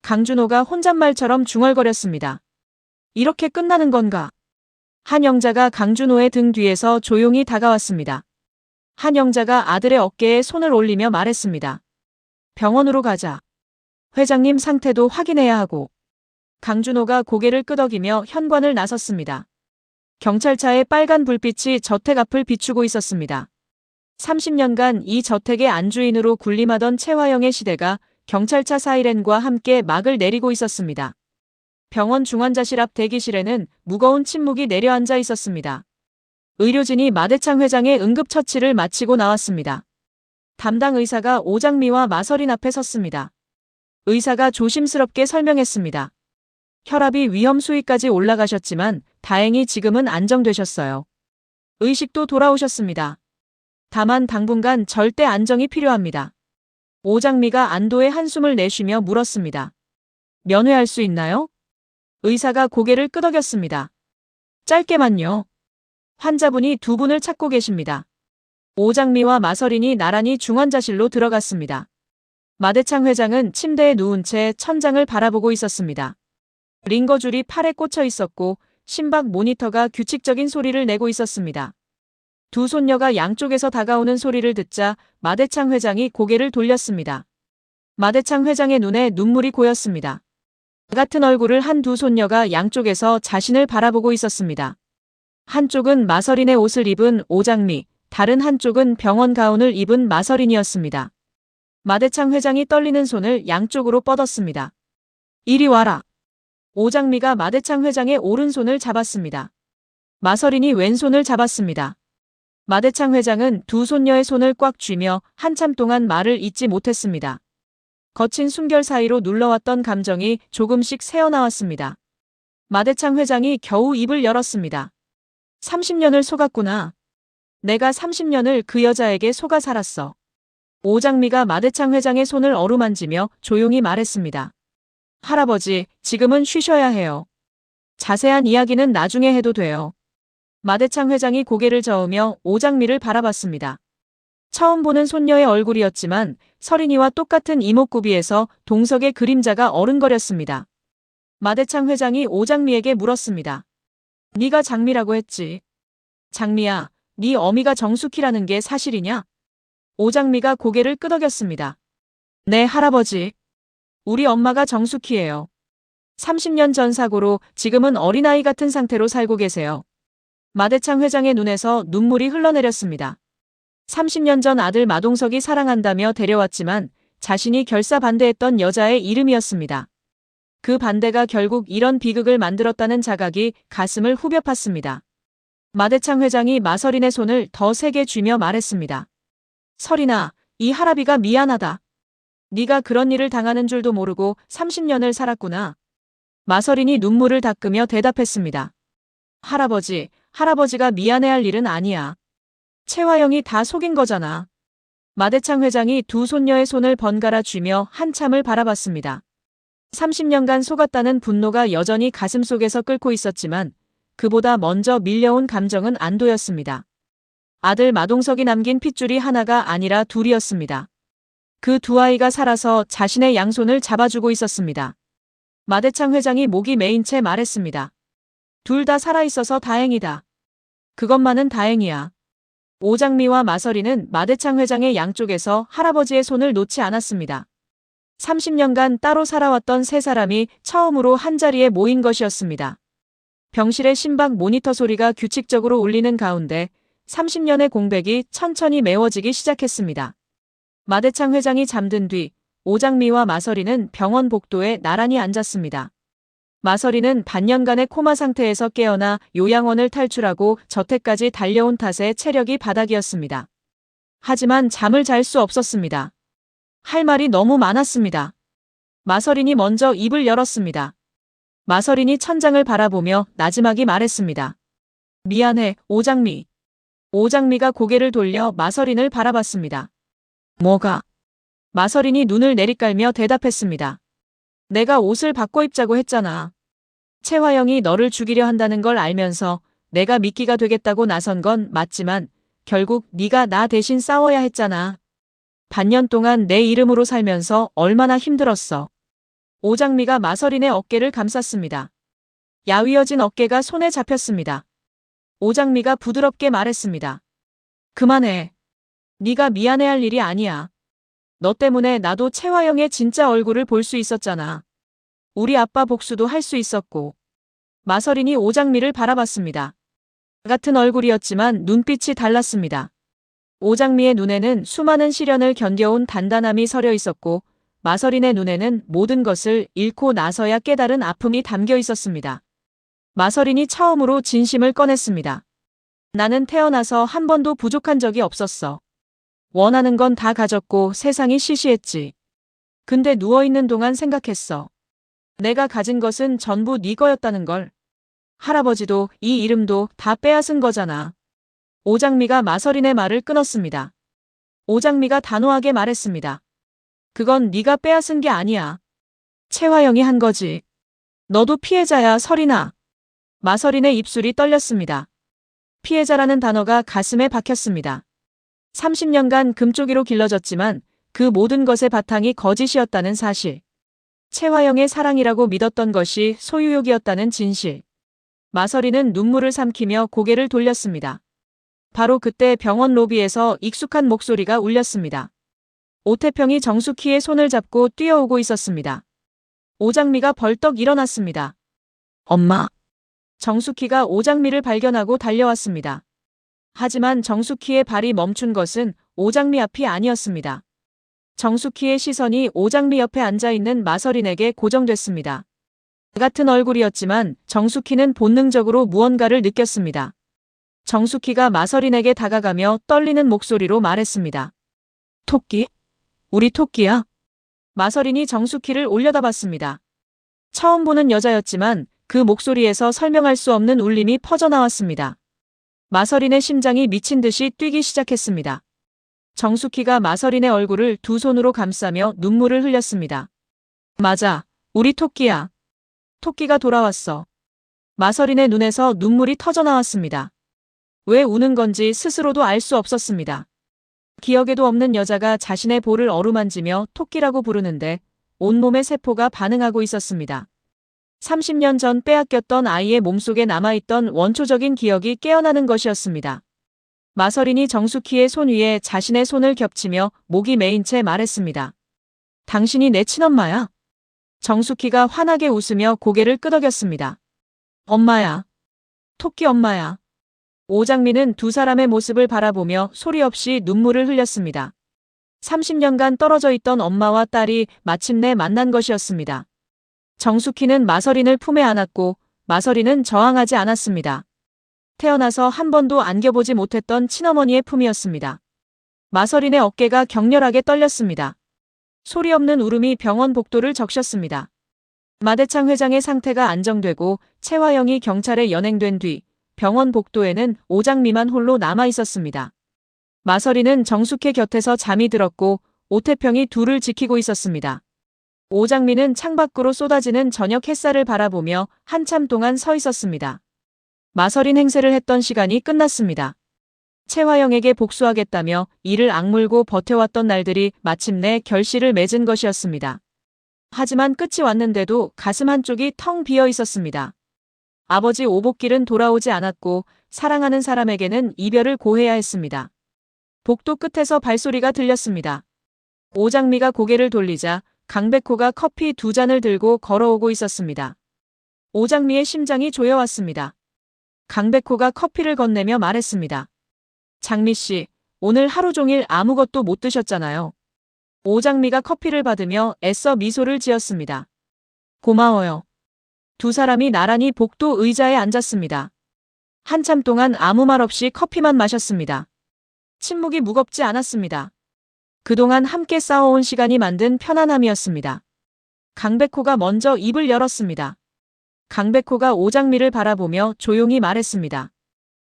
A: 강준호가 혼잣말처럼 중얼거렸습니다. 이렇게 끝나는 건가? 한영자가 강준호의 등 뒤에서 조용히 다가왔습니다. 한영자가 아들의 어깨에 손을 올리며 말했습니다. 병원으로 가자. 회장님 상태도 확인해야 하고. 강준호가 고개를 끄덕이며 현관을 나섰습니다. 경찰차의 빨간 불빛이 저택 앞을 비추고 있었습니다. 30년간 이 저택의 안주인으로 군림하던 최화영의 시대가 경찰차 사이렌과 함께 막을 내리고 있었습니다. 병원 중환자실 앞 대기실에는 무거운 침묵이 내려앉아 있었습니다. 의료진이 마대창 회장의 응급처치를 마치고 나왔습니다. 담당 의사가 오장미와 마서린 앞에 섰습니다. 의사가 조심스럽게 설명했습니다. 혈압이 위험 수위까지 올라가셨지만 다행히 지금은 안정되셨어요. 의식도 돌아오셨습니다. 다만 당분간 절대 안정이 필요합니다. 오장미가 안도의 한숨을 내쉬며 물었습니다. 면회할 수 있나요? 의사가 고개를 끄덕였습니다. 짧게만요. 환자분이 두 분을 찾고 계십니다. 오장미와 마서린이 나란히 중환자실로 들어갔습니다. 마대창 회장은 침대에 누운 채 천장을 바라보고 있었습니다. 링거줄이 팔에 꽂혀 있었고 심박 모니터가 규칙적인 소리를 내고 있었습니다. 두 손녀가 양쪽에서 다가오는 소리를 듣자 마대창 회장이 고개를 돌렸습니다. 마대창 회장의 눈에 눈물이 고였습니다. 같은 얼굴을 한 두 손녀가 양쪽에서 자신을 바라보고 있었습니다. 한쪽은 마서린의 옷을 입은 오장미, 다른 한쪽은 병원 가운을 입은 마서린이었습니다. 마대창 회장이 떨리는 손을 양쪽으로 뻗었습니다. 이리 와라. 오장미가 마대창 회장의 오른손을 잡았습니다. 마서린이 왼손을 잡았습니다. 마대창 회장은 두 손녀의 손을 꽉 쥐며 한참 동안 말을 잇지 못했습니다. 거친 숨결 사이로 눌러왔던 감정이 조금씩 새어나왔습니다. 마대창 회장이 겨우 입을 열었습니다. 30년을 속았구나. 내가 30년을 그 여자에게 속아 살았어. 오장미가 마대창 회장의 손을 어루만지며 조용히 말했습니다. 할아버지, 지금은 쉬셔야 해요. 자세한 이야기는 나중에 해도 돼요. 마대창 회장이 고개를 저으며 오장미를 바라봤습니다. 처음 보는 손녀의 얼굴이었지만 서린이와 똑같은 이목구비에서 동석의 그림자가 어른거렸습니다. 마대창 회장이 오장미에게 물었습니다. 네가 장미라고 했지. 장미야, 네 어미가 정숙희라는 게 사실이냐? 오장미가 고개를 끄덕였습니다. 네, 할아버지. 우리 엄마가 정숙희예요. 30년 전 사고로 지금은 어린아이 같은 상태로 살고 계세요. 마대창 회장의 눈에서 눈물이 흘러내렸습니다. 30년 전 아들 마동석이 사랑한다며 데려왔지만 자신이 결사반대했던 여자의 이름이었습니다. 그 반대가 결국 이런 비극을 만들었다는 자각이 가슴을 후벼 팠습니다. 마대창 회장이 마서린의 손을 더 세게 쥐며 말했습니다. 서린아, 이 할아비가 미안하다. 네가 그런 일을 당하는 줄도 모르고 30년을 살았구나. 마서린이 눈물을 닦으며 대답했습니다. 할아버지, 할아버지가 미안해할 일은 아니야. 채화영이 다 속인 거잖아. 마대창 회장이 두 손녀의 손을 번갈아 쥐며 한참을 바라봤습니다. 30년간 속았다는 분노가 여전히 가슴속에서 끓고 있었지만 그보다 먼저 밀려온 감정은 안도였습니다. 아들 마동석이 남긴 핏줄이 하나가 아니라 둘이었습니다. 그 두 아이가 살아서 자신의 양손을 잡아주고 있었습니다. 마대창 회장이 목이 메인 채 말했습니다. 둘 다 살아있어서 다행이다. 그것만은 다행이야. 오장미와 마서린은 마대창 회장의 양쪽에서 할아버지의 손을 놓지 않았습니다. 30년간 따로 살아왔던 세 사람이 처음으로 한자리에 모인 것이었습니다. 병실의 심박 모니터 소리가 규칙적으로 울리는 가운데 30년의 공백이 천천히 메워지기 시작했습니다. 마대창 회장이 잠든 뒤 오장미와 마서린은 병원 복도에 나란히 앉았습니다. 마서린은 반년간의 코마 상태에서 깨어나 요양원을 탈출하고 저택까지 달려온 탓에 체력이 바닥이었습니다. 하지만 잠을 잘 수 없었습니다. 할 말이 너무 많았습니다. 마서린이 먼저 입을 열었습니다. 마서린이 천장을 바라보며 나지막이 말했습니다. 미안해, 오장미. 오장미가 고개를 돌려 마서린을 바라봤습니다. 뭐가? 마서린이 눈을 내리깔며 대답했습니다. 내가 옷을 바꿔 입자고 했잖아. 채화영이 너를 죽이려 한다는 걸 알면서 내가 미끼가 되겠다고 나선 건 맞지만 결국 네가 나 대신 싸워야 했잖아. 반년 동안 내 이름으로 살면서 얼마나 힘들었어. 오장미가 마서린의 어깨를 감쌌습니다. 야위어진 어깨가 손에 잡혔습니다. 오장미가 부드럽게 말했습니다. 그만해. 네가 미안해할 일이 아니야. 너 때문에 나도 채화영의 진짜 얼굴을 볼 수 있었잖아. 우리 아빠 복수도 할 수 있었고. 마서린이 오장미를 바라봤습니다. 같은 얼굴이었지만 눈빛이 달랐습니다. 오장미의 눈에는 수많은 시련을 견뎌온 단단함이 서려 있었고 마서린의 눈에는 모든 것을 잃고 나서야 깨달은 아픔이 담겨 있었습니다. 마서린이 처음으로 진심을 꺼냈습니다. 나는 태어나서 한 번도 부족한 적이 없었어. 원하는 건 다 가졌고 세상이 시시했지. 근데 누워있는 동안 생각했어. 내가 가진 것은 전부 네 거였다는 걸. 할아버지도 이 이름도 다 빼앗은 거잖아. 오장미가 마서린의 말을 끊었습니다. 오장미가 단호하게 말했습니다. 그건 네가 빼앗은 게 아니야. 채화영이 한 거지. 너도 피해자야, 서린아. 마서린의 입술이 떨렸습니다. 피해자라는 단어가 가슴에 박혔습니다. 30년간 금쪽이로 길러졌지만 그 모든 것의 바탕이 거짓이었다는 사실. 채화영의 사랑이라고 믿었던 것이 소유욕이었다는 진실. 마서린은 눈물을 삼키며 고개를 돌렸습니다. 바로 그때 병원 로비에서 익숙한 목소리가 울렸습니다. 오태평이 정숙희의 손을 잡고 뛰어오고 있었습니다. 오장미가 벌떡 일어났습니다. 엄마. 정숙희가 오장미를 발견하고 달려왔습니다. 하지만 정숙희의 발이 멈춘 것은 오장미 앞이 아니었습니다. 정숙희의 시선이 오장미 옆에 앉아있는 마서린에게 고정됐습니다. 같은 얼굴이었지만 정숙희는 본능적으로 무언가를 느꼈습니다. 정숙희가 마서린에게 다가가며 떨리는 목소리로 말했습니다. 토끼? 우리 토끼야? 마서린이 정숙희를 올려다봤습니다. 처음 보는 여자였지만 그 목소리에서 설명할 수 없는 울림이 퍼져나왔습니다. 마서린의 심장이 미친 듯이 뛰기 시작했습니다. 정숙희가 마서린의 얼굴을 두 손으로 감싸며 눈물을 흘렸습니다. 맞아, 우리 토끼야. 토끼가 돌아왔어. 마서린의 눈에서 눈물이 터져나왔습니다. 왜 우는 건지 스스로도 알 수 없었습니다. 기억에도 없는 여자가 자신의 볼을 어루만지며 토끼라고 부르는데 온몸의 세포가 반응하고 있었습니다. 30년 전 빼앗겼던 아이의 몸속에 남아있던 원초적인 기억이 깨어나는 것이었습니다. 마서린이 정숙희의 손 위에 자신의 손을 겹치며 목이 메인 채 말했습니다. 당신이 내 친엄마야? 정숙희가 환하게 웃으며 고개를 끄덕였습니다. 엄마야. 토끼 엄마야. 오장미는 두 사람의 모습을 바라보며 소리 없이 눈물을 흘렸습니다. 30년간 떨어져 있던 엄마와 딸이 마침내 만난 것이었습니다. 정숙희는 마서린을 품에 안았고 마서린은 저항하지 않았습니다. 태어나서 한 번도 안겨보지 못했던 친어머니의 품이었습니다. 마서린의 어깨가 격렬하게 떨렸습니다. 소리 없는 울음이 병원 복도를 적셨습니다. 마대창 회장의 상태가 안정되고 채화영이 경찰에 연행된 뒤 병원 복도에는 오장미만 홀로 남아 있었습니다. 마서린은 정숙희 곁에서 잠이 들었고 오태평이 둘을 지키고 있었습니다. 오장미는 창밖으로 쏟아지는 저녁 햇살을 바라보며 한참 동안 서 있었습니다. 마서린 행세를 했던 시간이 끝났습니다. 채화영에게 복수하겠다며 이를 악물고 버텨왔던 날들이 마침내 결실을 맺은 것이었습니다. 하지만 끝이 왔는데도 가슴 한쪽이 텅 비어 있었습니다. 아버지 오복길은 돌아오지 않았고 사랑하는 사람에게는 이별을 고해야 했습니다. 복도 끝에서 발소리가 들렸습니다. 오장미가 고개를 돌리자 강백호가 커피 두 잔을 들고 걸어오고 있었습니다. 오장미의 심장이 조여왔습니다. 강백호가 커피를 건네며 말했습니다. 장미 씨, 오늘 하루 종일 아무것도 못 드셨잖아요. 오장미가 커피를 받으며 애써 미소를 지었습니다. 고마워요. 두 사람이 나란히 복도 의자에 앉았습니다. 한참 동안 아무 말 없이 커피만 마셨습니다. 침묵이 무겁지 않았습니다. 그동안 함께 싸워온 시간이 만든 편안함이었습니다. 강백호가 먼저 입을 열었습니다. 강백호가 오장미를 바라보며 조용히 말했습니다.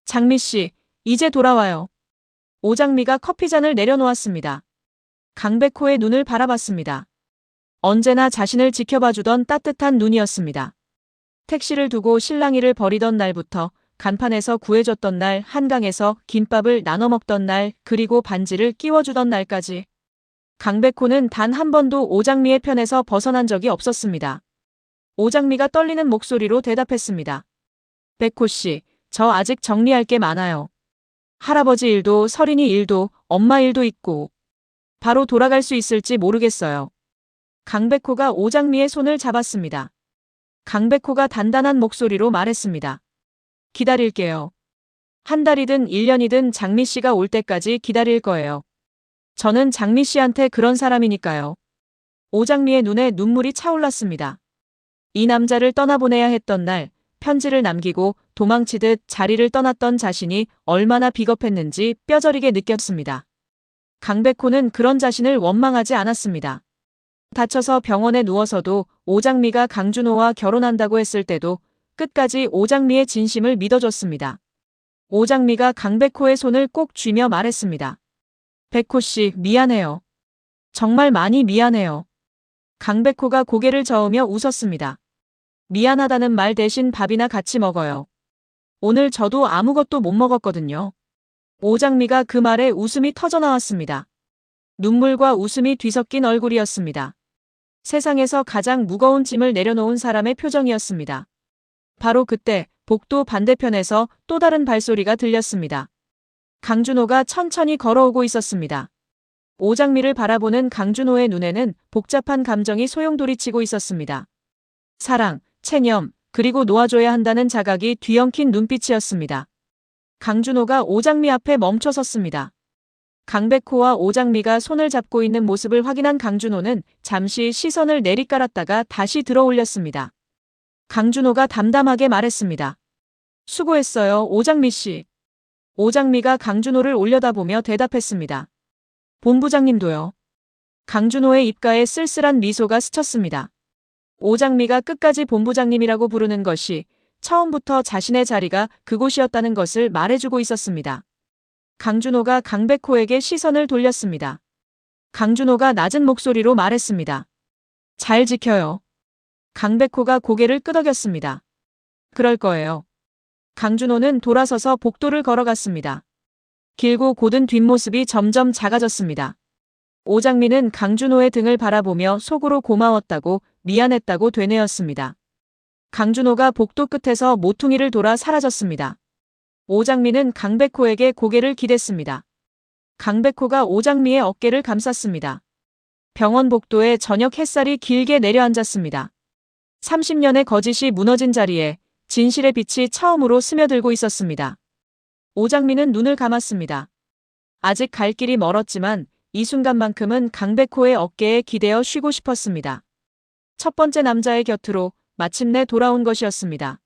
A: 장미 씨, 이제 돌아와요. 오장미가 커피잔을 내려놓았습니다. 강백호의 눈을 바라봤습니다. 언제나 자신을 지켜봐주던 따뜻한 눈이었습니다. 택시를 두고 실랑이를 벌이던 날부터 간판에서 구해줬던 날, 한강에서 김밥을 나눠 먹던 날, 그리고 반지를 끼워주던 날까지. 강백호는 단 한 번도 오장미의 편에서 벗어난 적이 없었습니다. 오장미가 떨리는 목소리로 대답했습니다. 백호 씨, 저 아직 정리할 게 많아요. 할아버지 일도 서린이 일도 엄마 일도 있고 바로 돌아갈 수 있을지 모르겠어요. 강백호가 오장미의 손을 잡았습니다. 강백호가 단단한 목소리로 말했습니다. 기다릴게요. 한 달이든 1년이든 장미 씨가 올 때까지 기다릴 거예요. 저는 장미 씨한테 그런 사람이니까요. 오장미의 눈에 눈물이 차올랐습니다. 이 남자를 떠나보내야 했던 날, 편지를 남기고 도망치듯 자리를 떠났던 자신이 얼마나 비겁했는지 뼈저리게 느꼈습니다. 강백호는 그런 자신을 원망하지 않았습니다. 다쳐서 병원에 누워서도 오장미가 강준호와 결혼한다고 했을 때도 끝까지 오장미의 진심을 믿어줬습니다. 오장미가 강백호의 손을 꼭 쥐며 말했습니다. 백호 씨, 미안해요. 정말 많이 미안해요. 강백호가 고개를 저으며 웃었습니다. 미안하다는 말 대신 밥이나 같이 먹어요. 오늘 저도 아무것도 못 먹었거든요. 오장미가 그 말에 웃음이 터져나왔습니다. 눈물과 웃음이 뒤섞인 얼굴이었습니다. 세상에서 가장 무거운 짐을 내려놓은 사람의 표정이었습니다. 바로 그때 복도 반대편에서 또 다른 발소리가 들렸습니다. 강준호가 천천히 걸어오고 있었습니다. 오장미를 바라보는 강준호의 눈에는 복잡한 감정이 소용돌이치고 있었습니다. 사랑, 체념, 그리고 놓아줘야 한다는 자각이 뒤엉킨 눈빛이었습니다. 강준호가 오장미 앞에 멈춰 섰습니다. 강백호와 오장미가 손을 잡고 있는 모습을 확인한 강준호는 잠시 시선을 내리깔았다가 다시 들어 올렸습니다. 강준호가 담담하게 말했습니다. 수고했어요, 오장미 씨. 오장미가 강준호를 올려다보며 대답했습니다. 본부장님도요. 강준호의 입가에 쓸쓸한 미소가 스쳤습니다. 오장미가 끝까지 본부장님이라고 부르는 것이 처음부터 자신의 자리가 그곳이었다는 것을 말해주고 있었습니다. 강준호가 강백호에게 시선을 돌렸습니다. 강준호가 낮은 목소리로 말했습니다. 잘 지켜요. 강백호가 고개를 끄덕였습니다. 그럴 거예요. 강준호는 돌아서서 복도를 걸어갔습니다. 길고 곧은 뒷모습이 점점 작아졌습니다. 오장미는 강준호의 등을 바라보며 속으로 고마웠다고 미안했다고 되뇌었습니다. 강준호가 복도 끝에서 모퉁이를 돌아 사라졌습니다. 오장미는 강백호에게 고개를 기댔습니다. 강백호가 오장미의 어깨를 감쌌습니다. 병원 복도에 저녁 햇살이 길게 내려앉았습니다. 30년의 거짓이 무너진 자리에 진실의 빛이 처음으로 스며들고 있었습니다. 오장미는 눈을 감았습니다. 아직 갈 길이 멀었지만 이 순간만큼은 강백호의 어깨에 기대어 쉬고 싶었습니다. 첫 번째 남자의 곁으로 마침내 돌아온 것이었습니다.